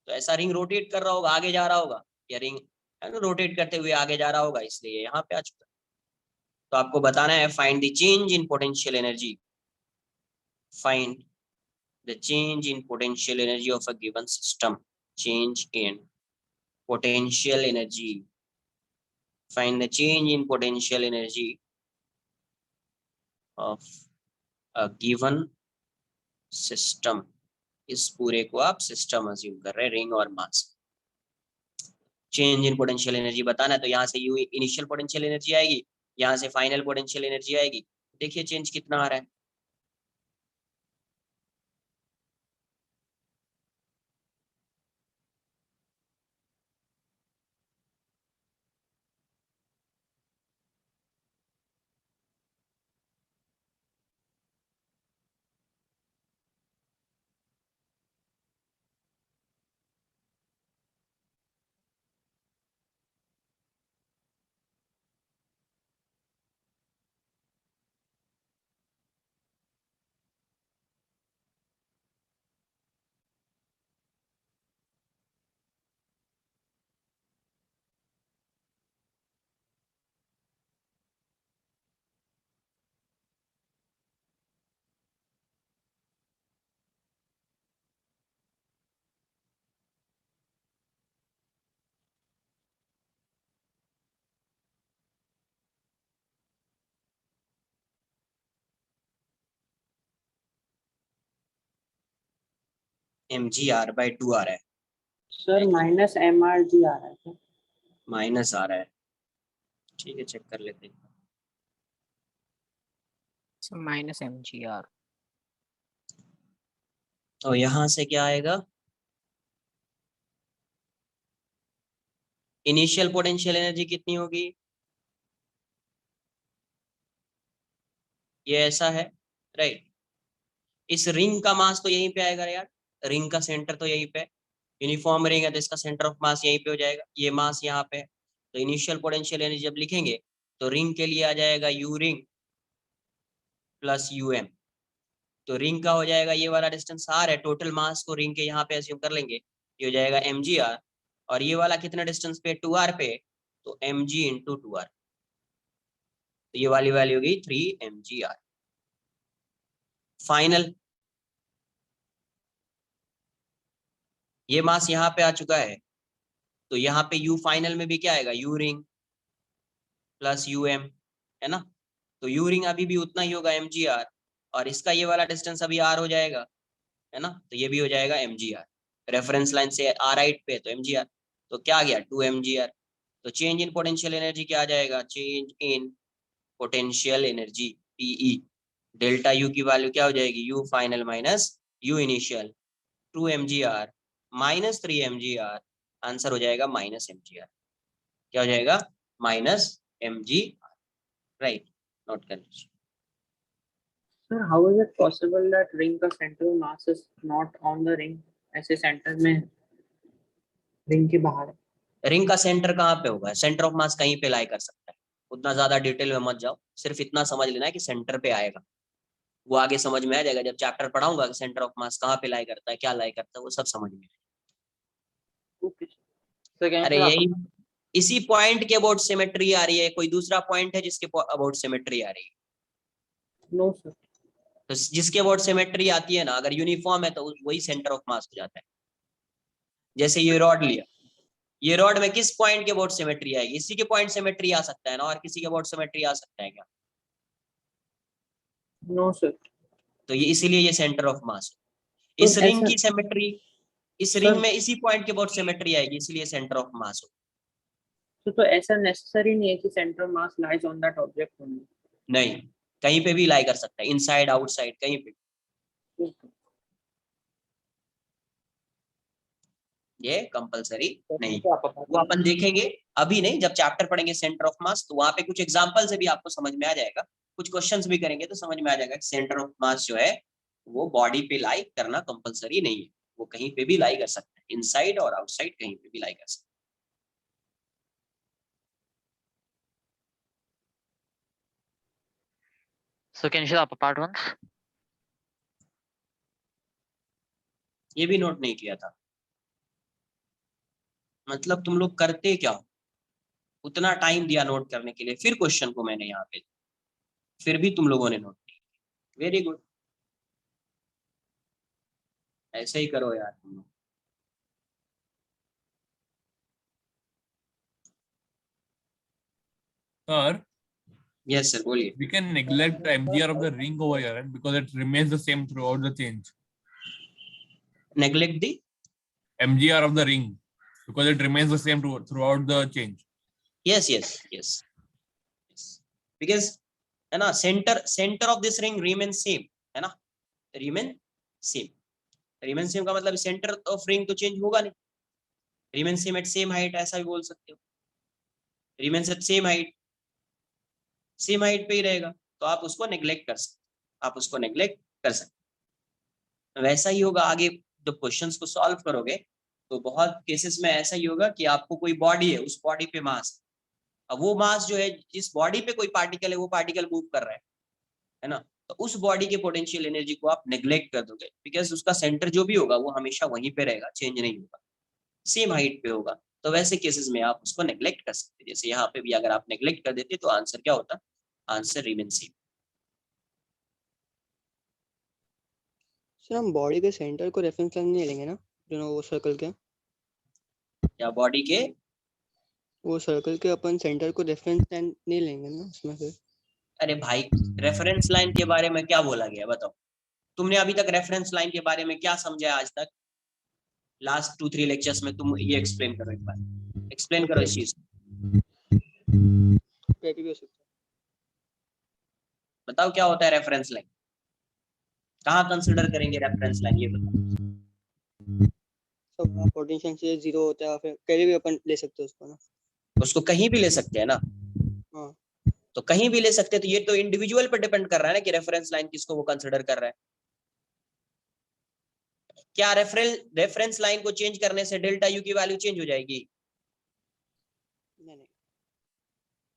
तो ऐसा रिंग रोटेट कर रहा होगा, आगे जा रहा होगा, या रिंग है ना रोटेट करते हुए आगे जा रहा होगा, इसलिए यहाँ पे आ चुका है। तो आपको बताना है find the change in potential energy, find the change in potential energy of a given system, change in potential energy, find the change in potential energy of a given system। इस पूरे को आप सिस्टम अज्यूम कर रहे हैं, ring और मास। Change in potential energy बताना है, तो यहाँ से यू इनिशियल पोटेंशियल एनर्जी आएगी, यहाँ से फाइनल पोटेंशियल एनर्जी आएगी। देखिए चेंज कितना आ रहा है, mgr/2 आ रहा है, सर माइनस mrg आ रहा है क्या? माइनस आ रहा है। ठीक है, चेक कर लेते हैं। Minus mgr। तो यहाँ से क्या आएगा, इनिशियल पोटेंशियल एनर्जी कितनी होगी, ये ऐसा है, राइट। इस रिंग का मास तो यहीं पे आएगा यार, रिंग का सेंटर तो यहीं पे, यूनिफॉर्म रिंग है तो इसका सेंटर ऑफ मास यहीं पे हो जाएगा, ये मास यहाँ पे है। तो इनिशियल पोटेंशियल एनर्जी जब लिखेंगे तो रिंग के लिए आ जाएगा u ring plus u m. तो रिंग का हो जाएगा ये वाला डिस्टेंस r है, टोटल मास को रिंग के यहाँ पे अज्यूम कर लेंगे, ये हो जाएगा mgr, और ये वाला कितना डिस्टेंस पे, 2r पे, तो mg इंटू 2r, तो ये वाली वैल्यू होगी 3mgr। फाइनल, ये मास यहाँ पे आ चुका है, तो यहाँ पे u फाइनल में भी क्या आएगा, u रिंग प्लस um, है ना। तो u रिंग अभी भी उतना ही होगा mgr, और इसका ये वाला डिस्टेंस अभी r हो जाएगा, है ना, तो ये भी हो जाएगा mgr। रेफरेंस लाइन से r राइट पे तो mgr, तो क्या आ गया 2mgr। तो चेंज इन पोटेंशियल एनर्जी क्या आ जाएगा, change in potential energy PE, delta U की वैल्यू क्या हो जाएगी, U final minus U initial, 2mgr minus 3mgr, answer हो जाएगा माइनस mgr। क्या हो जाएगा, माइनस mgr, राइट, नोट कर लीजिए। Sir how is it possible that ring का central mass is not on the ring, ऐसे सेंटर में रिंग के बाहर है? रिंग का सेंटर कहाँ पे होगा, सेंटर ऑफ मास कहीं पे लाई कर सकता है, उतना ज्यादा डिटेल में मत जाओ, सिर्फ इतना समझ लेना है कि सेंटर पे आएगा। वो आगे समझ में आ जाएगा जब चैप्टर पढ़ाऊंगा कि सेंटर ऑफ मास कहाँ पे लाई करता है, क्या लाई करता है, वो सब समझ में Okay. So can अरे you यही इसी पॉइंट के अबाउट सिमेट्री आ रही है, कोई दूसरा पॉइंट है जिसके अबाउट सिमेट्री आ रही है? No sir. तो जिसके अबाउट सिमेट्री आती है ना, अगर यूनिफॉर्म है तो वही सेंटर ऑफ मास हो जाता है। जैसे ये रॉड लिया, ये रॉड में किस पॉइंट के अबाउट सिमेट्री आएगी? इसी के पॉइंट सिमेट्री आ सकता है ना, और किसी के अबाउट सिमेट्री आ सकता है क्या? No sir. तो ये इसीलिए ये सेंटर ऑफ मास है। तो इस रिंग ऐसा की सिमेट्री, इस सर, रिंग में इसी पॉइंट के अबाउट सिमेट्री आएगी, इसलिए सेंटर ऑफ मास हो। तो ऐसा नेसेसरी नहीं है कि centre mass lies on that object only. नहीं, कहीं पे भी लाई कर सकता है, इनसाइड आउटसाइड कहीं पे, ये कंपलसरी नहीं। वो अपन देखेंगे, अभी नहीं, जब चैप्टर पढ़ेंगे सेंटर ऑफ मास तो वहां पे कुछ एग्जांपल से भी आपको समझ में आ जाएगा, कुछ क्वेश्चंस भी करेंगे तो समझ में आ जाएगा कि सेंटर ऑफ मास जो है वो बॉडी पे लाई करना कंपलसरी नहीं है, वो कहीं पे भी लाई कर सकता है, इनसाइड और आउटसाइड कहीं पे भी लाई कर सकता है। So can you show the upper part once? ये भी नोट नहीं किया था, मतलब तुम लोग करते क्या हो? उतना टाइम दिया नोट करने के लिए, फिर क्वेश्चन को मैंने यहाँ पे, फिर भी तुम लोगों ने नोट नहीं किया। वेरी गुड, ऐसे ही करो यार तुम लोग। Sir, यस सर, बोलिए। we can neglect the MGR of the ring over here, right? Because it remains the same throughout the change. Neglect the MGR of the ring, because it remains the same throughout the change. yes yes yes yes because है ना, centre of this ring remain same, है ना, remain same. Remain same का मतलब centre of ring तो change होगा नहीं, remain same at same height, ऐसा भी बोल सकते हो, remain at same height, same height पे ही रहेगा, तो आप उसको नेग्लेक्ट कर सकते, आप उसको नेग्लेक्ट कर सकते। वैसा ही होगा आगे जब क्वेश्चंस को सॉल्व करोगे, तो बहुत केसेस में ऐसा ही होगा कि आपको कोई बॉडी है, उस बॉडी पे मास, अब वो मास जो है, जिस बॉडी पे कोई पार्टिकल है वो पार्टिकल मूव कर रहा है ना, तो उस बॉडी के पोटेंशियल एनर्जी को आप नेग्लेक्ट कर दोगे, बिकॉज उसका सेंटर जो भी होगा वो हमेशा वहीं पे रहेगा, चेंज नहीं होगा, सेम हाइट पे होगा। तो वैसे केसेस में आप उसको नेग्लेक्ट कर सकते, जैसे यहाँ पे भी अगर आप नेग्लेक्ट कर देते तो आंसर क्या होता? Answer remain same. सर हम बॉडी के सेंटर को रेफरेंस लाइन नहीं लेंगे ना, जो ना वो सर्कल के, या बॉडी के, वो सर्कल के अपन सेंटर को रेफरेंस लाइन नहीं लेंगे ना उसमें फिर? अरे भाई रेफरेंस लाइन के बारे में क्या बोला गया बताओ? तुमने अभी तक रेफरेंस लाइन के बारे में क्या समझा आज तक? लास्ट 2-3 लेक्चर्स में तुम ये एक्सप्लेन करो, एक बार एक्सप्लेन करो इस चीज, कहीं भी हो सकता है। बताओ क्या होता है रेफरेंस लाइन, कहाँ कंसिडर करेंगे रेफरेंस लाइन, ये बताओ। सब वहाँ पोटेंशियल से 0 होता है, फिर कहीं भी अपन ले सकते हैं उसको ना। उसको कहीं भी ले सकते हैं ना, हाँ तो कहीं भी ले सकते हैं, तो ये तो इंडिविजुअल पे डिपेंड कर रहा है ना कि रेफरेंस लाइन किसको वो कंसिडर कर रहा है। क्या रेफरेंस लाइन को चेंज करने से डेल्टा यू की वैल्यू चेंज हो जाएगी? नहीं नहीं,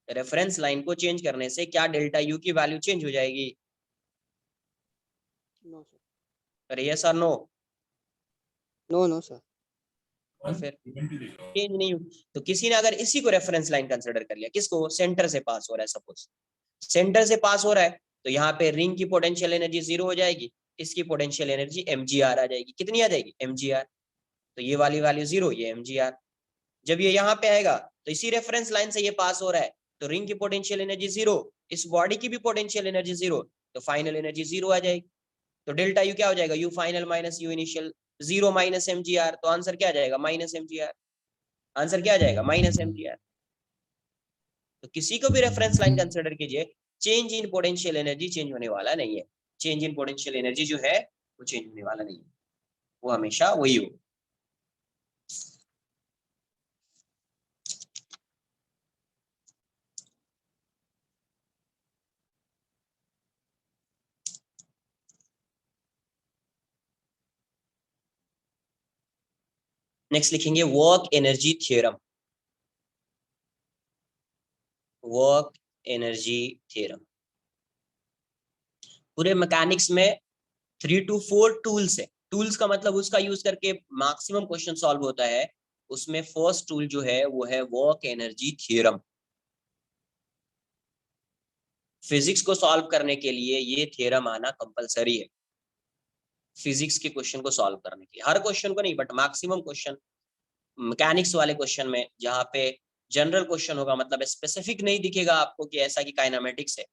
रेफरेंस लाइन को चेंज करने से क्या डेल्टा यू की वैल्यू चेंज हो जाएगी? नो सर, अरे यस और नो? No no sir. फिर चेंज नहीं हो, तो किसी ने अगर इसी को रेफरेंस लाइन कंसिडर कर लिया, किसको? सेंटर से पास हो रहा है, सपोज सेंटर से पास हो रहा है, तो यहाँ पे रिंग की पोटेंशियल एनर्जी 0 हो जाएगी, इसकी पोटेंशियल एनर्जी mgr आ जाएगी। कितनी आ जाएगी? mgr। तो ये वाली वैल्यू 0, ये mgr। जब ये यहाँ पे आएगा तो इसी रेफरेंस लाइन से ये पास हो रहा है, तो रिंग की पोटेंशियल एनर्जी 0, इस बॉडी की भी पोटेंशियल एनर्जी 0, तो फाइनल एनर्जी 0 आ जाएगी। तो डेल्टा यू क्या हो जाएगा? You final minus you initial, 0 minus mgr, तो आंसर क्या आ जाएगा? Minus mgr। आंसर क्या आ जाएगा? Minus mgr। तो किसी को भी रेफरेंस लाइन कंसिडर कीजिए, change in potential energy change होने वाला नहीं है, चेंज इन पोटेंशियल एनर्जी जो है वो चेंज होने वाला नहीं है, वो हमेशा वही हो। नेक्स्ट लिखेंगे work energy theorem. Work energy theorem. पूरे मैकेनिक्स में 3 to 4 टूल्स है। टूल्स का मतलब उसका यूज करके मैक्सिमम क्वेश्चन सॉल्व होता है। उसमें फर्स्ट टूल जो है वो है वर्क एनर्जी थ्योरम। फिजिक्स को सॉल्व करने के लिए ये थ्योरम आना कंपलसरी है, फिजिक्स के क्वेश्चन को सॉल्व करने के लिए। हर क्वेश्चन को नहीं, बट मैक्सिमम क्वेश्चन मैकेनिक्स वाले क्वेश्चन में, जहाँ पे जनरल क्वेश्चन होगा, मतलब स्पेसिफिक नहीं दिखेगा आपको कि ऐसा कि काइनेमेटिक्स है,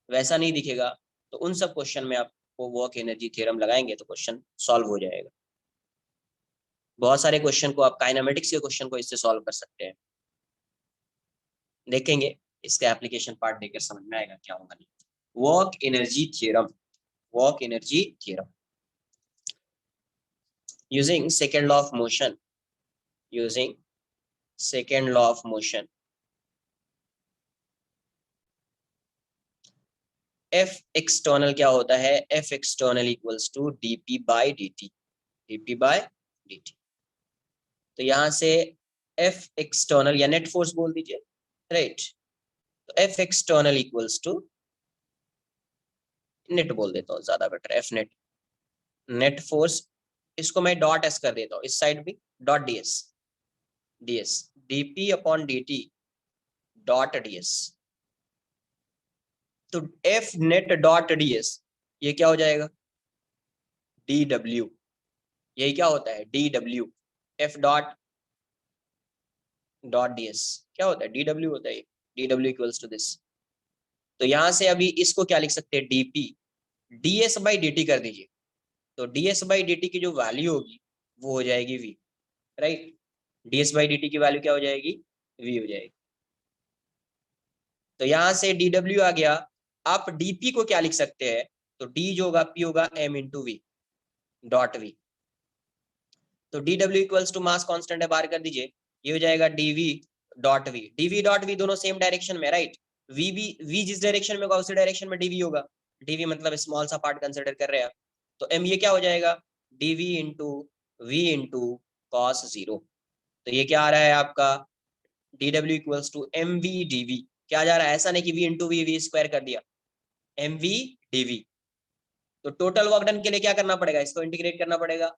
वैसा नहीं दिखेगा, तो उन सब क्वेश्चन में आपको वर्क एनर्जी थ्योरम लगाएंगे तो क्वेश्चन सॉल्व हो जाएगा। बहुत सारे क्वेश्चन को आप काइनेमेटिक्स के क्वेश्चन को इससे सॉल्व कर सकते हैं। देखेंगे इसका एप्लीकेशन पार्ट देकर समझ में आएगा क्या होगा। Work energy theorem, work energy theorem using second law of motion, using second law of motion, F external क्या होता है? F external equals to dp by dt, dp by dt। तो यहां से F external या नेट फोर्स बोल दीजिए, right. तो F external equals to, net बोल देता हूँ ज्यादा better, F net, net force, इसको मैं डॉट एस कर देता हूँ, इस साइड भी dot ds, ds dp upon dt dot ds। तो F नेट डॉट ds ये क्या हो जाएगा? dw। यही क्या होता है? dw। F dot dot ds क्या होता है? dw होता है, dw इक्वल्स टू दिस। तो यहां से अभी इसको क्या लिख सकते हैं? dp ds बाई dt कर दीजिए, तो ds बाई dt की जो वैल्यू होगी वो हो जाएगी v, right. ds by dt की वैल्यू क्या हो जाएगी? v हो जाएगी। तो यहां से dw आ गया। आप dp को क्या लिख सकते हैं? तो d जो होगा p होगा m into v dot v. तो dw equals to mass constant है, बाहर कर दीजिए, ये हो जाएगा dv dot v. dv dot v दोनों सेम डायरेक्शन में, राइट। v भी, v जिस डायरेक्शन में होगा उसी डायरेक्शन में dv होगा। dv मतलब स्मॉल सा पार्ट कंसीडर कर रहे हैं, तो m ये क्या हो जाएगा? dv into v into cos 0। तो ये क्या आ रहा है आपका? dw equals to mv dv। क्या जा रहा है? ऐसा नहीं कि v इंटू वी स्क्वायर कर दिया, mv dv। तो टोटल वर्क डन के लिए क्या करना पड़ेगा? इसको इंटीग्रेट करना पड़ेगा।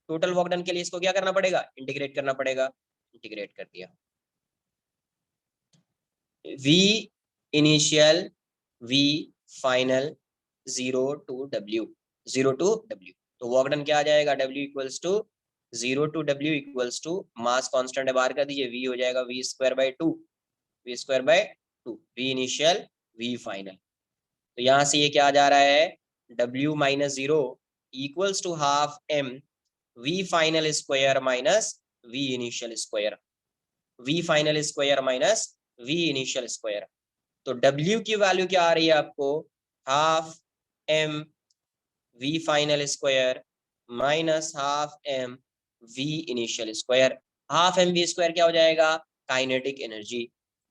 टोटल वर्क डन के लिए इसको क्या करना पड़ेगा? इंटीग्रेट करना पड़ेगा। इंटीग्रेट कर दिया। v initial, v final, 0 to w, 0 to w। तो वर्क डन क्या आ जाएगा? w equals to 0 to w equals to mass constant है, बाहर कर दीजिए, v हो जाएगा v square by 2, v square by 2, v initial v final. तो यहां से ये क्या आ जा रहा है? w minus 0 equals to half m v final square minus v initial square, v final square minus v initial square. तो w की वैल्यू क्या आ रही है आपको? Half m v final square minus half m v initial square. Half m v square क्या हो जाएगा? Kinetic energy.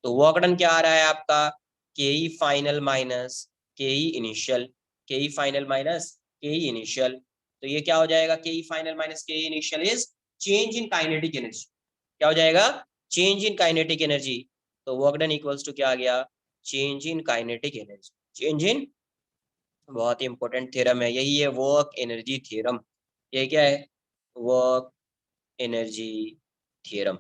तो वर्क डन क्या आ रहा है आपका? ke final minus ke initial, ke final minus ke initial. तो ये क्या हो जाएगा? ke final minus ke initial is change in kinetic energy. क्या हो जाएगा? Change in kinetic energy. तो वर्क डन इक्वल्स टू क्या आ गया? Change in kinetic energy. Change इन, बहुत ही इंपॉर्टेंट थ्योरम है, यही है वर्क एनर्जी थ्योरम। ये क्या है? Work energy theorem.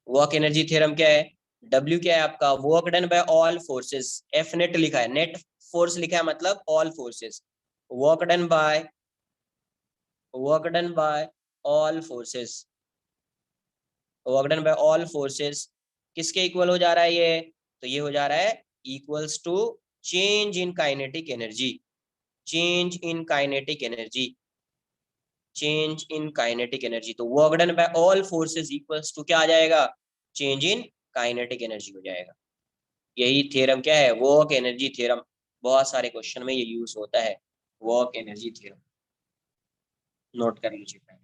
Work energy theorem क्या है? W क्या है आपका? Work done by all forces. F net लिखा है, नेट फोर्स लिखा है, मतलब all forces. Work done bye, work done by all forces, work done by all forces किसके इक्वल हो जा रहा है ये? तो ये हो जा रहा है equals to change in kinetic energy, change in kinetic energy, change in kinetic energy. तो work done by all forces equals to क्या आ जाएगा? चेंज इन काइनेटिक एनर्जी हो जाएगा। यही थ्योरम क्या है? Work energy theorem. बहुत सारे क्वेश्चन में ये यूज होता है, वर्क एनर्जी थ्योरम। नोट कर लीजिए पहले।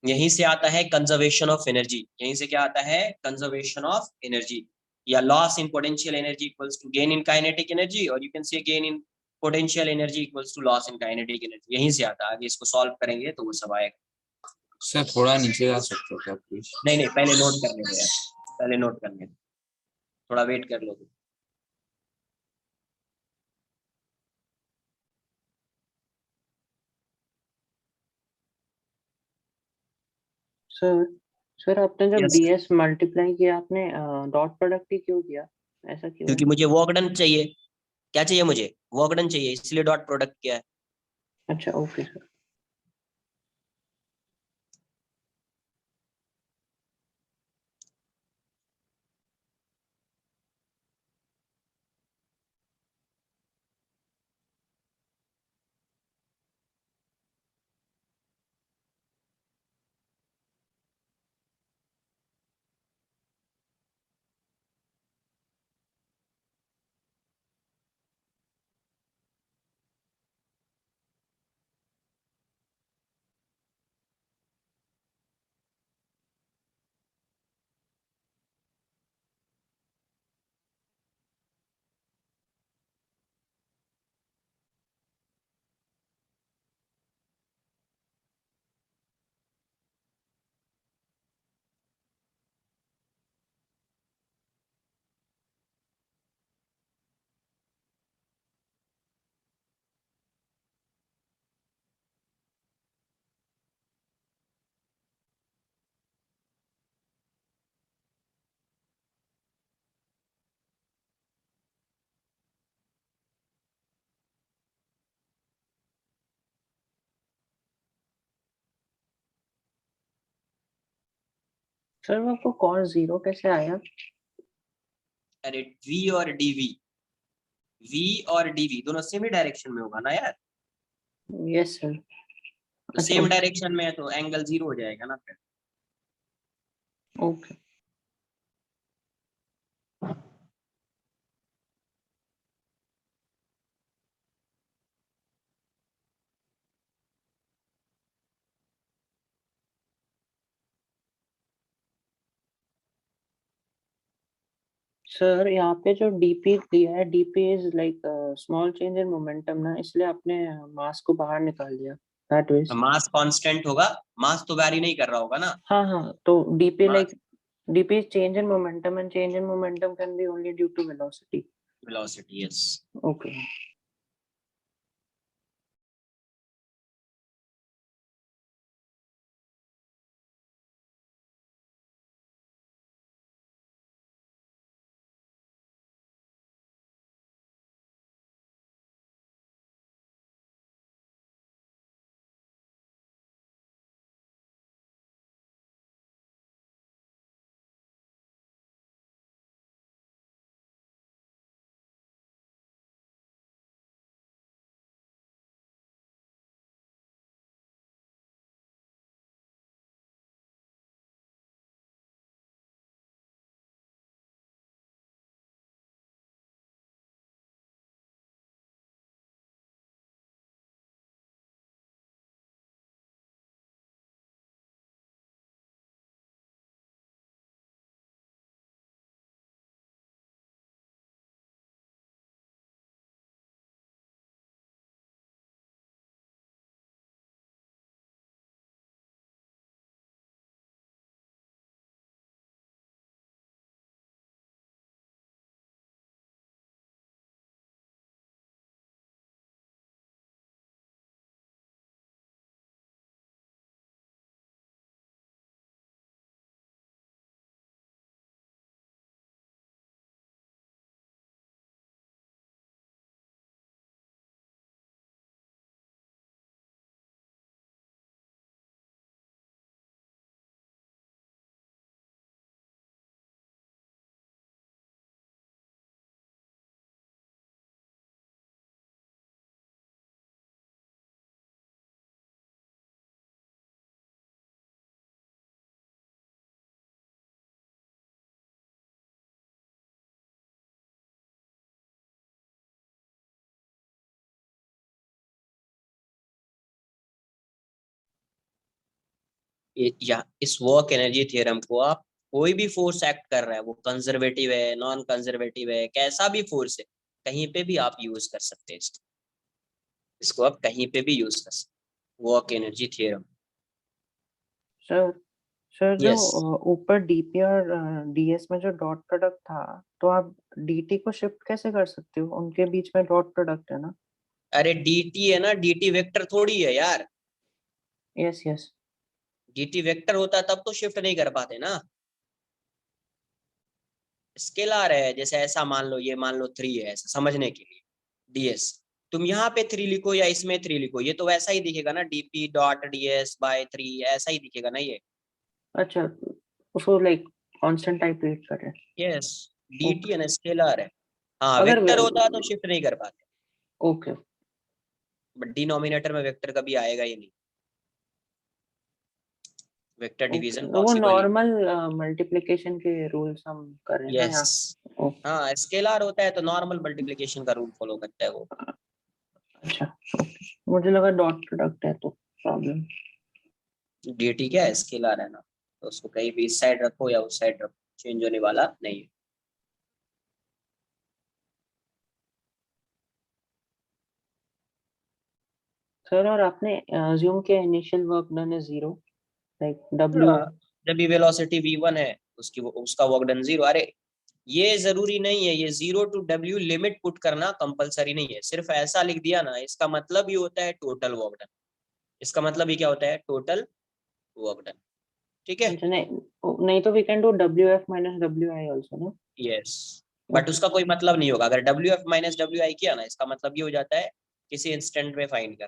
यहीं से आता है कंजर्वेशन ऑफ एनर्जी। यहीं से क्या आता है? कंजर्वेशन ऑफ एनर्जी, या loss in potential energy equals to gain in kinetic energy, और you can say gain in potential energy equals to loss in kinetic energy. यहीं से आता है। आगे इसको सॉल्व करेंगे तो वो सब आएगा। सर थोड़ा नीचे जा सकते हो क्या प्लीज? नहीं नहीं, पहले नोट करने दो यार, पहले नोट करने दो, थोड़ा वेट कर लो तुम। सर सर आपने जब यस, ds मल्टीप्लाई किया आपने डॉट प्रोडक्ट ही क्यों किया? ऐसा क्यों है? क्योंकि मुझे वर्क डन चाहिए। क्या चाहिए मुझे? वर्क डन चाहिए, इसलिए डॉट प्रोडक्ट किया है। अच्छा ओके सर। सर वो आपको cos जीरो कैसे आया? अरे वी और डीवी, वी और डीवी दोनों सेम ही डायरेक्शन में होगा ना यार, यस सर। तो अच्छा सेम डायरेक्शन में है तो एंगल जीरो हो जाएगा ना फिर। ओके। सर यहाँ पे जो dp दिया है, dp is like small change in momentum ना, इसलिए आपने मास को बाहर निकाल दिया दैट मींस। मास कांस्टेंट होगा, मास तो वैरी नहीं कर रहा होगा ना। हाँ हाँ, तो dp mass, like dp is change in momentum and change in momentum can be only due to velocity. Velocity, yes. Okay. या इस वर्क एनर्जी थ्योरम को आप, कोई भी फोर्स एक्ट कर रहा है, वो कंजर्वेटिव है, नॉन कंजर्वेटिव है, कैसा भी फोर्स है, कहीं पे भी आप यूज कर सकते हैं इसको आप कहीं पे भी यूज कर सकते हैं, work energy theorem. Sir sir जो Yes. ऊपर डीपी और डीएस में जो डॉट प्रोडक्ट था, तो आप डीटी को शिफ्ट कैसे कर सकते हो? उनके बीच में डॉट प्रोडक्ट है ना। अरे dt है ना, dt वेक्टर थोड़ी है यार। Yes yes. dt वेक्टर होता तब तो शिफ्ट नहीं कर पाते ना। स्केलर है, जैसे ऐसा मान लो, ये मान लो 3 है, ऐसा समझने के लिए ds। तुम यहाँ पे 3 लिखो या इसमें 3 लिखो, ये तो वैसा ही दिखेगा ना, dp डॉट ds बाय 3, ऐसा ही दिखेगा ना ये। अच्छा, उसको लाइक कांस्टेंट टाइप ट्रीट कर रहे हैं। यस, dt है ना, स्केलर है। हाँ, अगर वेक्टर होता तो शिफ्ट नहीं कर पाते, ओके, बट डिनोमिनेटर में वेक्टर कभी आएगा ही नहीं, वेक्टर डिवीजन वो पॉसिबल ही। नॉर्मल मल्टीप्लिकेशन के रूल्स हम कर रहे हैं ना यस, यहाँ। ओके, हाँ, स्केलर होता है तो नॉर्मल मल्टीप्लिकेशन का रूल फॉलो करता है वो। अच्छा ओके, मुझे लगा डॉट प्रोडक्ट है तो प्रॉब्लम। dt क्या है, स्केलर है ना, तो उसको कहीं भी इस साइड रखो या उस साइड रखो, चेंज होने वाला नहीं है। सर और आपने अज्यूम किया इनिशियल वर्क डन है 0, लाइक W। हाँ, जब भी वेलोसिटी v1 है, उसका वर्क डन 0। अरे ये जरूरी नहीं है, ये 0 to w लिमिट पुट करना कंपलसरी नहीं है, सिर्फ ऐसा लिख दिया ना, इसका मतलब ये होता है टोटल वर्क डन। इसका मतलब ये क्या होता है, टोटल वर्क डन। ठीक है। अच्छा, नहीं नहीं तो we can do WF minus WI also ना। यस, बट उसका कोई मतलब नहीं होगा अगर WF माइनस WI किया ना, इसका मतलब ये हो जाता है किसी इंस्टेंट में फाइंड कर,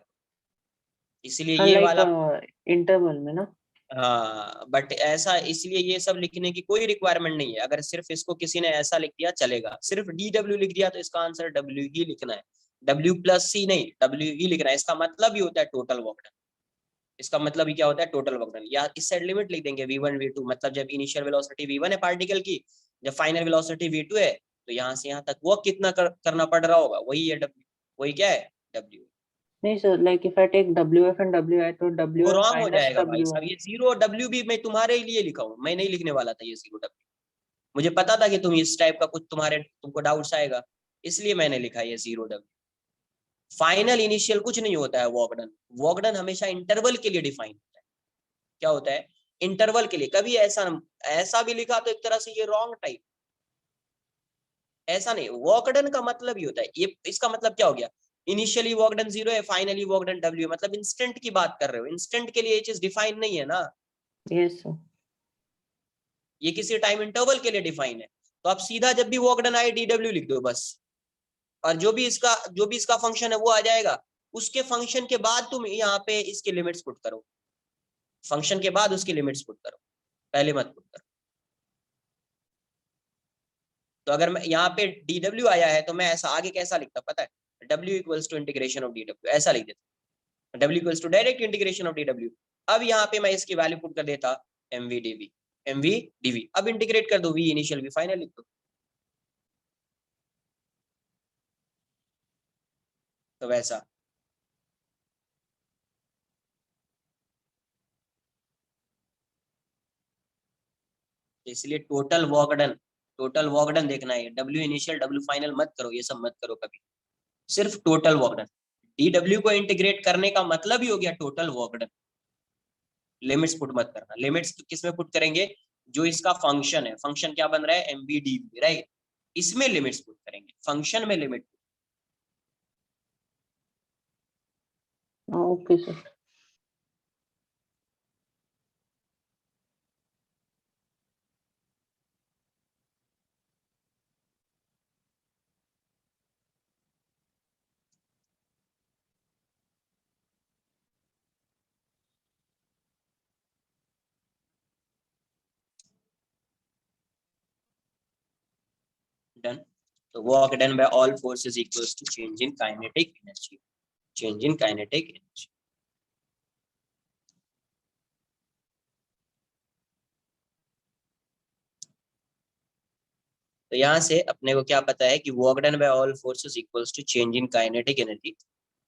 इसलिए हाँ ये लाइक वाला। इंटरवल में ना। हाँ, बट ऐसा इसलिए ये सब लिखने की कोई रिक्वायरमेंट नहीं है, अगर सिर्फ इसको किसी ने ऐसा लिख दिया चलेगा, सिर्फ DW लिख दिया तो इसका आंसर W ही लिखना है, W+C नहीं, W ही लिखना है। इसका मतलब ही होता है टोटल वर्क डन। इसका मतलब ही क्या होता है, टोटल वर्क डन। या इस साइड लिमिट लिख देंगे v1 v2, मतलब जब इनिशियल वेलोसिटी v1 है पार्टिकल की, जब फाइनल वेलोसिटी v2 है, तो यहाँ से यहाँ तक वर्क कितना करना पड़ रहा होगा, वही है W। वही क्या है, W। नहीं sir, like if I take WF and WI तो वो WF रॉन्ग हो माइनस जाएगा भाई साहब, WI। ये 0 W भी मैं तुम्हारे लिए लिखा हूँ, मैं नहीं लिखने वाला था ये 0W। मुझे पता था कि तुम इस टाइप का कुछ तुमको डाउट्स आएगा, इसलिए मैंने लिखा ये 0W। फाइनल इनिशियल कुछ नहीं होता है वर्क डन। वर्क डन हमेशा इंटरवल के लिए डिफाइन होता है। क्या होता है, इंटरवल के लिए। कभी ऐसा ऐसा भी लिखा तो एक तरह से ये रॉन्ग टाइप, ऐसा नहीं। वर्क डन का मतलब ही होता है ये, इसका मतलब क्या हो गया, इनिशियली वर्क डन 0 है, फाइनली वर्क डन W है, मतलब इंस्टेंट की बात कर रहे हो, इंस्टेंट के लिए ये चीज डिफाइन नहीं है ना, यस सर। ये किसी टाइम इंटरवल के लिए डिफाइन है। तो आप सीधा जब भी वर्क डन आए DW लिख दो बस, और जो भी इसका फंक्शन है वो आ जाएगा। उसके फंक्शन के बाद तुम यहाँ पे इसके लिमिट्स पुट करो, फंक्शन के बाद उसकी लिमिट्स पुट करो, पहले मत पुट करो। तो अगर मैं यहाँ पे DW आया है तो मैं ऐसा आगे कैसा लिखता पता है, W equals to integration of DW, ऐसा लिख देता, W equals to direct integration of DW। अब यहाँ पे मैं इसकी वैल्यू पुट कर देता MV अब इंटीग्रेट कर दो, V इनिशियल V फाइनल लिख दो, तो वैसा। इसलिए टोटल वर्क डन देखना है, W इनिशियल W फाइनल मत करो, ये सब मत करो कभी, सिर्फ टोटल वर्क डन। DW को इंटीग्रेट करने का मतलब ही हो गया total work done. Limits put मत करना, लिमिट्स किस में पुट करेंगे, जो इसका फंक्शन है, फंक्शन क्या बन रहा है, MVDV, राइट, इसमें लिमिट्स पुट करेंगे, फंक्शन में लिमिट। Okay sir. डन। तो work done by all forces equals to change in kinetic energy, change in kinetic energy. तो यहाँ से अपने को क्या पता है कि work done by all forces equals to change in kinetic energy.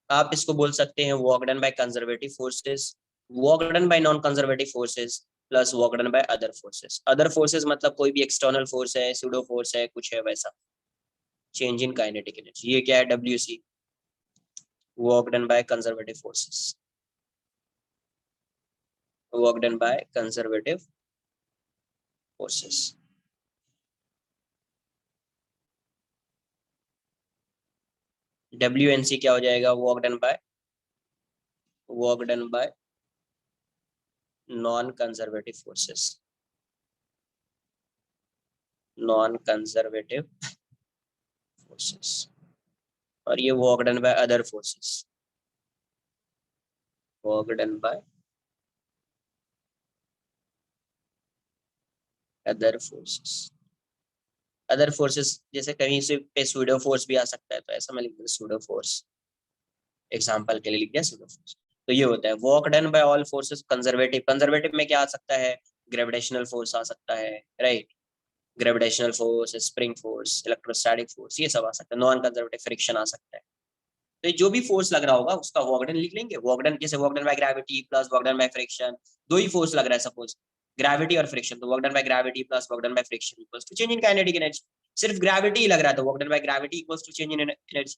आप इसको बोल सकते हैं work done by conservative forces, work done by non conservative forces, plus work done by other forces. Other forces मतलब कोई भी एक्सटर्नल फोर्स है, pseudo force है, कुछ है वैसा। चेंज इन काइनेटिक एनर्जी ये क्या है, WC, work done by conservative forces. Work done by conservative forces. WNC क्या हो जाएगा? Work done by non conservative forces, non conservative forces, और ये work done by other forces, work done by other forces. Other forces जैसे कहीं से पे pseudo force भी आ सकता है, तो ऐसा मैं लिख दूं सूडो फोर्स, एग्जांपल के लिए लिख दिया सूडो फोर्स। तो ये होता है work done by all forces conservative. Conservative में क्या आ सकता है? ग्रेविटेशनल फोर्स आ सकता है, right, gravitational force, spring force, electrostatic force, ये सब आ सकता है। नॉन कंजर्वेटिव फ्रिक्शन आ सकता है। तो जो भी फोर्स लग रहा होगा उसका वर्क डन लिख लेंगे। वर्क डन जैसे work done by gravity plus work done by friction, दो ही फोर्स लग रहा है सपोज, ग्रेविटी और फ्रिक्शन, तो work done by gravity plus work done by friction equals to change in kinetic energy. सिर्फ ग्रेविटी ही लग रहा है तो work done by gravity equals to change in energy.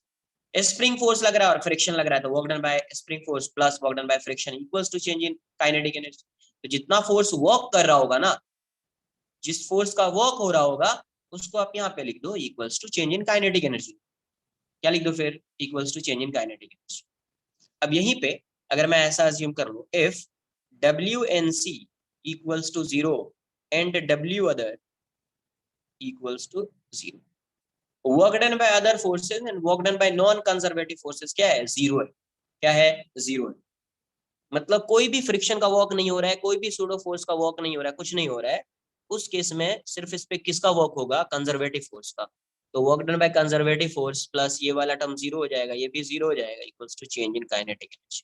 Spring force लग रहा है और फ्रिक्शन लग रहा है तो work done by spring force plus work done by friction equals to change in kinetic energy. तो जितना फोर्स वर्क कर रहा होगा ना, जिस फोर्स का वर्क हो रहा होगा उसको आप यहाँ पे लिख दो equals to change in kinetic energy. क्या लिख दो फिर? Equals to change in kinetic energy. अब यहीं पे अगर मैं ऐसा अज्यूम कर लूं, if WNC equals to 0 and W other equals to 0, work done by other forces and work done by non conservative forces क्या है? 0 है। क्या है? 0 है। मतलब कोई भी फ्रिक्शन का वर्क नहीं हो रहा है, कोई भी सूडो फोर्स का वर्क नहीं हो रहा है, कुछ नहीं हो रहा है। उस केस में सिर्फ इस पे किसका वर्क होगा? कंजर्वेटिव फोर्स का। तो work done by conservative force plus ये वाला टर्म 0 हो जाएगा, ये भी 0 हो जाएगा, equals to change in kinetic energy.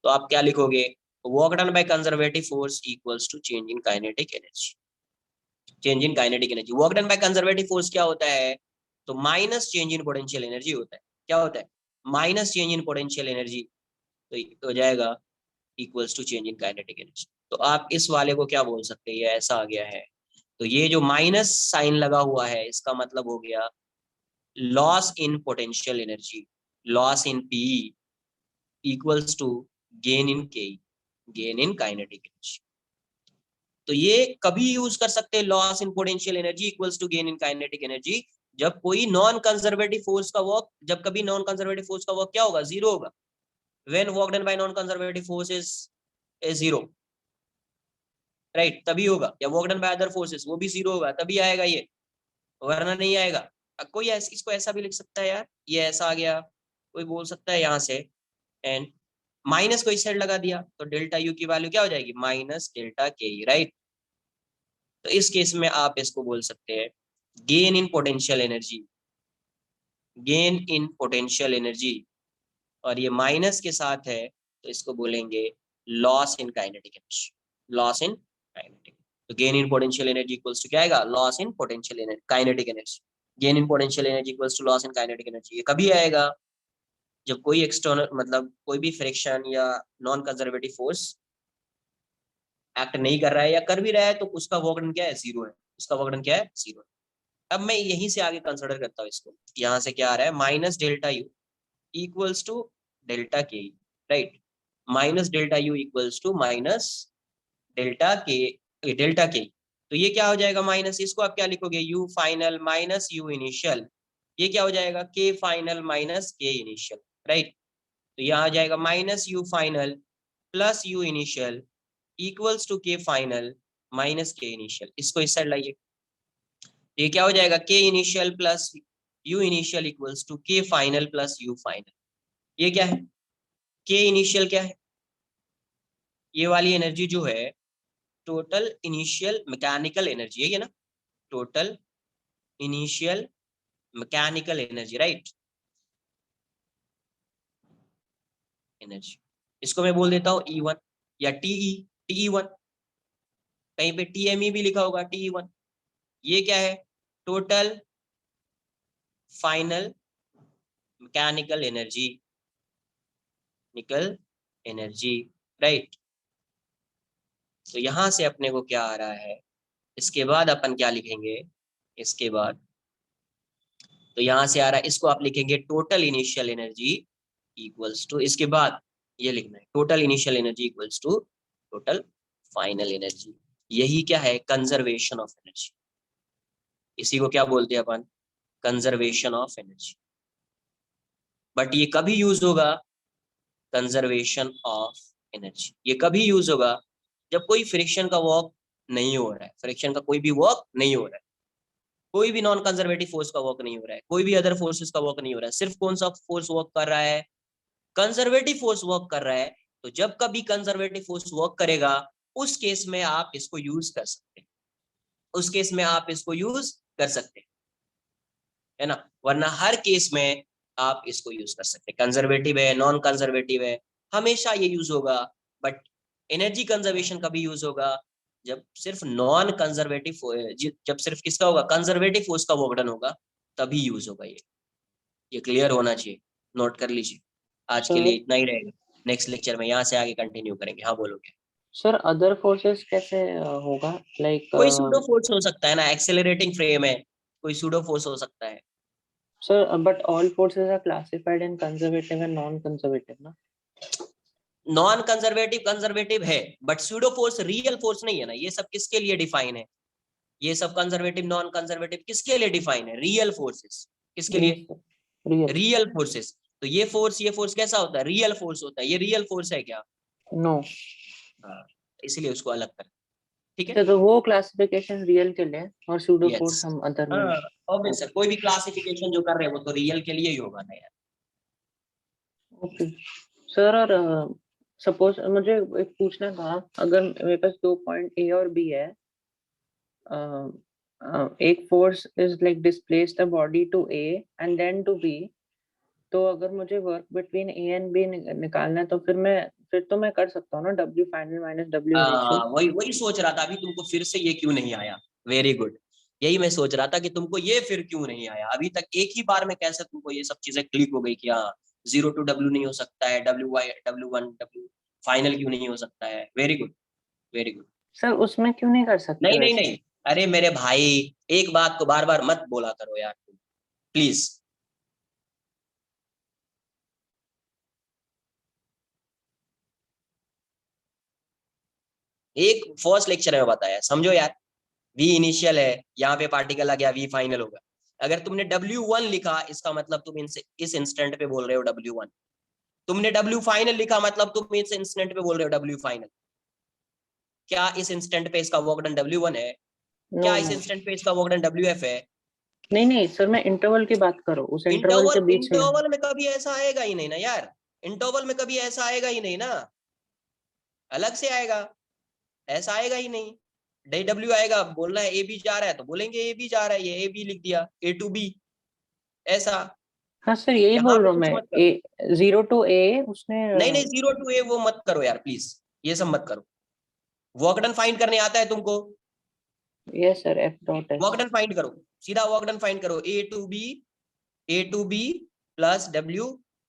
तो आप क्या लिखोगे? Work done by conservative force equals to change in kinetic energy. Change in kinetic energy, work done by conservative force क्या होता है? तो minus change in potential energy होता है। क्या होता है? Minus change in potential energy. तो हो जाएगा equals to change in kinetic energy. तो आप इस वाले को क्या बोल सकते हैं? ये ऐसा आ गया है। तो ये जो माइनस साइन लगा हुआ है इसका मतलब हो गया loss in potential energy, loss in p equals to gain in k, gain in kinetic energy. तो ये कभी यूज कर सकते हैं loss in potential energy equals to gain in kinetic energy, जब कोई नॉन कंजर्वेटिव फोर्स का वर्क, जब कभी नॉन कंजर्वेटिव फोर्स का वर्क क्या होगा? 0 होगा। When work done by non conservative force is 0, right, तभी होगा। या work done by other forces वो भी 0 होगा, तभी आएगा ये, वरना नहीं आएगा। कोई इसको ऐसा भी लिख सकता है यार, ये ऐसा आ गया, कोई बोल सकता है यहाँ से, एंड माइनस को इस साइड लगा दिया तो डेल्टा यू की वैल्यू क्या हो जाएगी? Minus delta K, right. तो इस केस में आप इसको बोल सकते हैं gain in potential energy, gain in potential energy, और ये माइनस के साथ है तो इसको बोलेंगे loss in kinetic energy, loss in kinetic. तो gain in potential energy equals to क्या आएगा? Loss in potential energy, kinetic energy. Gain in potential energy equals to loss in kinetic energy. ये कभी आएगा? जब कोई एक्सटर्नल, मतलब कोई भी फ्रिक्शन या नॉन कंजर्वेटिव फोर्स एक्ट नहीं कर रहा है, या कर भी रहा है तो उसका वर्क डन क्या है? 0 है। उसका वर्क डन क्या है? 0 है। अब मैं यहीं से आगे कंसिडर करता हूँ इसको, यहाँ से क्या आ रहा है? Minus delta U equals to delta K, right, minus delta U equals to minus delta K, delta K. तो ये क्या हो जाएगा? माइनस, इसको आप क्या लिखोगे? U final minus you initial, ये क्या हो जाएगा? K final minus K initial, right. तो यहाँ आ जाएगा minus U final plus U initial equals to K final minus K initial. इसको इस साइड लाइए, ये क्या हो जाएगा? K initial plus U initial equals to K final plus U final. ये क्या है? के इनिशियल क्या है? ये वाली एनर्जी जो है टोटल इनिशियल मैकेनिकल एनर्जी है, ये ना, total initial mechanical energy, right, energy. इसको मैं बोल देता हूँ E1 या TE1, कहीं पे TME भी लिखा होगा, TE1। ये क्या है? टोटल फाइनल मैकेनिकल एनर्जी, निकल एनर्जी, राइट। तो यहां से अपने को क्या आ रहा है? इसके बाद अपन क्या लिखेंगे? इसके बाद तो यहां से आ रहा है, इसको आप लिखेंगे total initial energy equals to, इसके बाद ये लिखना है total initial energy equals to total final energy. यही क्या है? Conservation of energy. इसी को क्या बोलते हैं अपन? Conservation of energy. बट ये कभी यूज होगा? कंजर्वेशन ऑफ एनर्जी ये कभी यूज होगा? जब कोई फ्रिक्शन का वर्क नहीं हो रहा है, फ्रिक्शन का कोई भी वर्क नहीं हो रहा है, कोई भी नॉन कंजर्वेटिव फोर्स का वर्क नहीं हो रहा है, कोई भी अदर फोर्सेस का वर्क नहीं हो रहा है, सिर्फ कौन सा फोर्स वर्क कर रहा है? कंजर्वेटिव फोर्स वर्क कर रहा है। तो जब कभी कंजर्वेटिव फोर्स वर्क करेगा, उस केस में आप इसको यूज कर सकते हैं, उस केस में आप इसको यूज कर सकते हैं, है ना? वरना हर केस में आप इसको यूज कर सकते हैं। कंजर्वेटिव है, नॉन कंजर्वेटिव है, हमेशा ये यूज होगा। बट एनर्जी कंजर्वेशन कभी यूज होगा? जब सिर्फ नॉन कंजर्वेटिव, जब सिर्फ किसका होगा? कंजर्वेटिव फोर्स का वर्क डन होगा, तभी यूज होगा। ये क्लियर होना चाहिए, नोट कर लीजिए। आज के लिए इतना ही रहेगा, नेक्स्ट लेक्चर में यहाँ से आगे कंटिन्यू करेंगे। हाँ बोलोगे सर अदर फोर्सेस कैसे होगा? लाइक कोई सूडो फोर्स हो सकता है ना, एक्सेलरेटिंग फ्रेम है, कोई सूडो फोर्स हो सकता है। Sir but all forces are classified in conservative and non conservative ना? नॉन कंजर्वेटिव कंजर्वेटिव है, but pseudo force real force नहीं है ना। ये सब किसके लिए डिफाइन है? ये सब कंजर्वेटिव नॉन कंजर्वेटिव किसके लिए डिफाइन है? Real forces. किसके लिए? Real forces. तो ये फोर्स कैसा होता है? रियल फोर्स होता है। ये रियल फोर्स है क्या? नो। हाँ, इसलिए उसको अलग कर, ठीक है? तो वो क्लासिफिकेशन रियल के लिए और सूडो फोर्स Yes. हम अदर में। हाँ, ऑब्वियस है, कोई भी क्लासिफिकेशन जो कर रहे हैं वो तो रियल के लिए ही होगा ना यार। Okay sir. और सपोज मुझे एक पूछना था, अगर मेरे पास 2 पॉइंट ए और बी है, एक force is like displace the body to A and then to B, तो अगर मुझे work between A and B निकालना है तो फिर तो मैं कर सकता हूँ ना, W final minus W initial. वही सोच रहा था अभी तुमको फिर से ये क्यों नहीं आया। वेरी गुड, यही मैं सोच रहा था कि तुमको ये फिर क्यों नहीं आया। अभी तक एक ही बार में कैसे तुमको ये सब चीजें क्लिक हो गई कि हाँ 0 to W नहीं हो सकता है, W1 W फाइनल क्यों नहीं हो सकता है। Very good, very good. Sir उसमें क्यों नहीं कर सकते? नहीं नहीं नहीं, अरे मेरे भाई एक बात को बार बार मत बोला करो यार, प्लीज। एक फर्स्ट लेक्चर में बताया, समझो यार। V इनिशियल है, यहाँ पे पार्टिकल आ गया, V फाइनल होगा। अगर तुमने W1 लिखा, इसका मतलब तुम इस इंस्टेंट पे बोल रहे हो W1। तुमने W फाइनल लिखा, मतलब तुम इस इंस्टेंट पे बोल रहे हो W फाइनल। क्या इस इंस्टेंट पे इसका वर्क डन W1 है? क्या इस इंस्टेंट पे इसका वर्क डन WF है? नहीं सर, मैं इंटरवल की बात करो, उस इंटरवल के बीच में। इंटरवल में कभी ऐसा आएगा ही नहीं ना यार, इंटरवल में कभी ऐसा आएगा ही नहीं ना, अलग से आएगा, ऐसा आएगा ही नहीं। W आएगा, बोलना है AB जा रहा है तो बोलेंगे AB जा रहा है, ये AB लिख दिया, A to B ऐसा। हाँ सर यही बोल रहा हूँ मैं, 0 to A उसने। नहीं 0 to A वो मत करो यार प्लीज, ये सब मत करो। वर्क डन फाइंड करने आता है तुमको? यस सर, F डॉट है। वर्क डन फाइंड करो, सीधा वर्क डन फाइंड करो, A to B plus W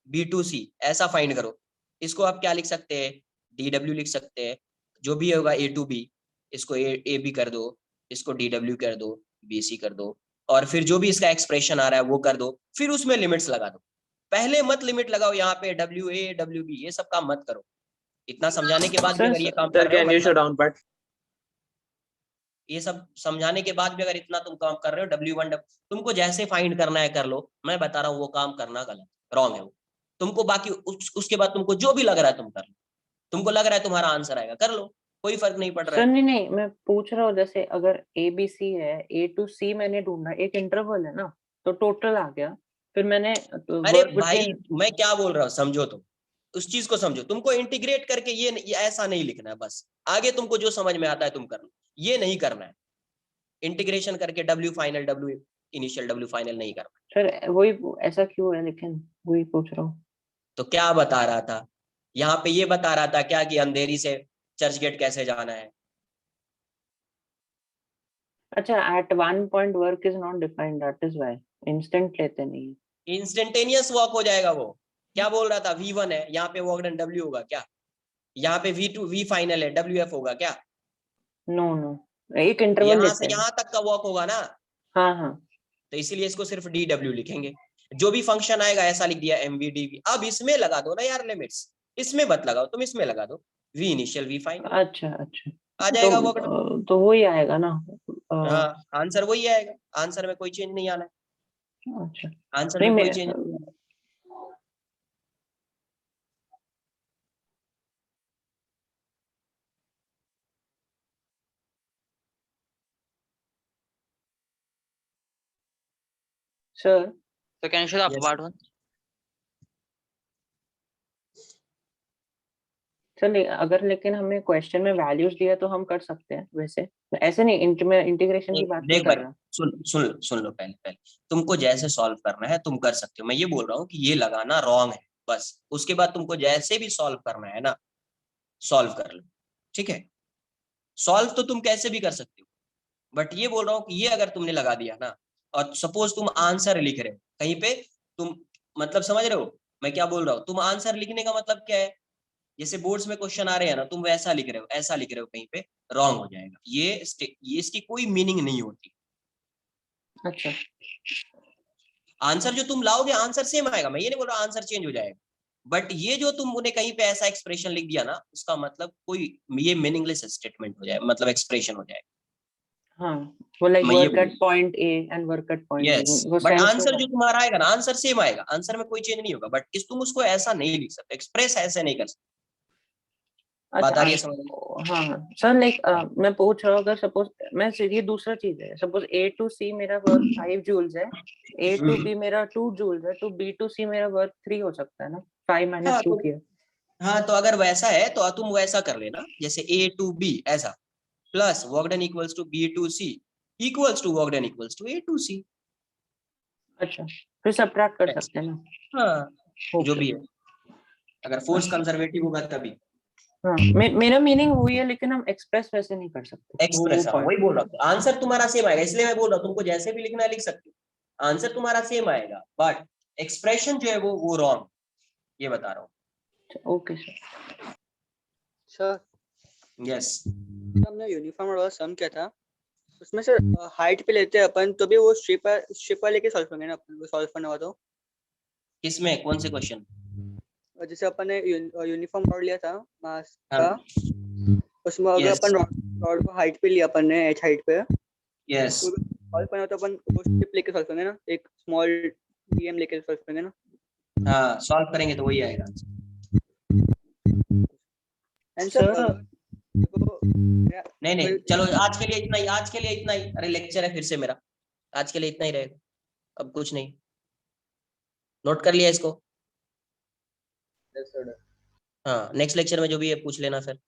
B to C ऐसा फाइंड करो। इसको आप क्या लिख सकते हैं? DW लिख सकते हैं, जो भी होगा A to B, इसको AB कर दो, इसको DW कर दो, BC कर दो, और फिर जो भी इसका एक्सप्रेशन आ रहा है वो कर दो, फिर उसमें लिमिट्स लगा दो। पहले मत लिमिट लगाओ यहाँ पे WA WB, ये सब काम मत करो। इतना समझाने के बाद भी अगर ये काम कर रहे हो, शो डाउन पार्ट, ये सब समझाने के बाद भी अगर इतना तुम काम कर रहे हो, W1 तुमको जैसे फाइंड करना है कर लो, मैं बता रहा हूँ वो काम करना गलत, रॉन्ग है वो। तुमको बाकी उसके बाद तुमको जो भी लग रहा है तुम कर लो, तुमको लग रहा है तुम्हारा आंसर आएगा, कर लो, कोई फर्क नहीं पड़ रहा है। नहीं मैं पूछ रहा हूँ, जैसे अगर ABC है, A to C मैंने ढूंढा, एक इंटरवल है ना, तो टोटल आ गया, फिर मैंने अरे भाई मैं क्या बोल रहा हूँ समझो, तुम उस चीज को समझो। तुमको इंटीग्रेट करके ये ऐसा नहीं लिखना है, बस आगे तुमको जो समझ में आता है तुम कर लो, ये नहीं करना है। इंटीग्रेशन करके W final W initial W final नहीं करना। सर वही ऐसा क्यों है, लेकिन वही पूछ रहा हूँ। तो क्या बता रहा था यहाँ पे? ये बता रहा था क्या कि अंधेरी से चर्च गेट कैसे जाना है। अच्छा, at one point work is not defined, that is why instant लेते नहीं। इंस्टेंटेनियस वॉक हो जाएगा वो। क्या बोल रहा था? V1 है, यहाँ पे वर्क डन W होगा क्या? यहाँ पे V फाइनल है, WF होगा क्या? नो एक इंटरवल यहाँ से यहाँ तक का वॉक होगा ना। हाँ तो इसीलिए इसको सिर्फ DW लिखेंगे। जो भी फंक्शन आएगा ऐसा लिख दिया MVDV। अब इसमें लगा दो ना यार लिमिट्स, इसमें मत लगाओ तुम, इसमें लगा दो V इनिशियल V फाइनल। अच्छा आ जाएगा वो ऑर्डर। तो वो ही आएगा ना। हाँ आंसर वही आएगा, आंसर में कोई चेंज नहीं आना है, अच्छा आंसर नहीं में कोई मैं चेंज नहीं आना। Sir So can you show the upper Yes. part one? Sir अगर लेकिन हमें क्वेश्चन में वैल्यूज दिया तो हम कर सकते हैं वैसे, ऐसे नहीं इंटीग्रेशन की बात नहीं देख कर भाई रहा। सुन लो पहले पहले तुमको जैसे सॉल्व करना है तुम कर सकते हो, मैं ये बोल रहा हूँ कि ये लगाना रॉन्ग है बस, उसके बाद तुमको जैसे भी सॉल्व करना है ना सॉल्व कर लो, ठीक है। सॉल्व तो तुम कैसे भी कर सकते हो, बट ये बोल रहा हूँ कि ये अगर तुमने लगा दिया ना और सपोज तुम आंसर लिख रहे हो कहीं पे, तुम मतलब समझ रहे हो मैं क्या बोल रहा हूँ, तुम आंसर लिखने का मतलब क्या है, जैसे बोर्ड्स में क्वेश्चन आ रहे हैं ना तुम वैसा लिख रहे हो, ऐसा लिख रहे हो कहीं पे, रॉन्ग हो जाएगा ये इसकी कोई मीनिंग नहीं होती। अच्छा आंसर जो तुम लाओगे आंसर सेम आएगा, मैं ये नहीं बोल रहा आंसर चेंज हो जाएगा, बट ये जो तुमने कहीं पे ऐसा एक्सप्रेशन लिख दिया ना उसका मतलब कोई ये मीनिंगलेस स्टेटमेंट हो जाए, मतलब एक्सप्रेशन हो जाएगा। हाँ वो लाइक मैं ये work at point A and work at point yes, B, वो बट सेंस आंसर जो तुम्हारा आएगा ना आंसर सेम आएगा, आंसर में कोई चेंज नहीं होगा, बट इस तुम उसको ऐसा नहीं लिख सकते, एक्सप्रेस ऐसे नहीं कर सकते। बात आ रही है समझ में? हाँ सर लाइक मैं पूछ रहा हूँ अगर सपोज मैं ये दूसरा चीज है, सपोज A to C मेरा वर्क 5 जूल्स है, A to B मेरा 2 जूल्स है, तो B to C मेरा वर्क 3 हो सकता है ना, 5 minus हाँ 2 तो किया। हाँ तो अगर वैसा है तो तुम वैसा कर लेना जैसे A to B ऐसा, plus work done equals to B to C equals to work done equals to A to C। अच्छा फिर सबट्रैक्ट कर सकते हैं ना। हाँ जो भी है, अगर फोर्स कंजर्वेटिव होगा तभी। हाँ मेरा मीनिंग वही है लेकिन हम एक्सप्रेस वैसे नहीं कर सकते। एक्सप्रेस वही बोल रहा हूँ, आंसर तुम्हारा सेम आएगा, इसलिए मैं बोल रहा हूँ तुमको जैसे भी लिखना है लिख सकते हो, आंसर तुम्हारा सेम आएगा बट एक्सप्रेशन जो है वो रॉन्ग, ये बता रहा हूँ। Okay sir. सर यस हमने यूनिफॉर्म वाला सम क्या था उसमें सर हाइट पे लेते हैं अपन तो भी वो स्ट्रिप पर लेके सॉल्व करेंगे ना अपन, सॉल्व करना हो तो किसमें कौन से क्वेश्चन? जैसे अपन ने यूनिफॉर्म रॉड लिया था मास हाँ। का, उसमें अगर Yes. अपन रॉड को हाइट पे लिया अपन ने एच हाइट पे, यस सॉल्व करना हो तो अपन वो स्ट्रिप लेके सॉल्व करेंगे ना, एक स्मॉल डीएम लेके सॉल्व करेंगे ना। हाँ सॉल्व करेंगे तो वही आएगा। एंड सर नहीं चलो आज के लिए इतना ही, आज के लिए इतना ही, अरे लेक्चर है फिर से मेरा, आज के लिए इतना ही रहेगा, अब कुछ नहीं। नोट कर लिया इसको? हाँ नेक्स्ट लेक्चर में जो भी है पूछ लेना फिर।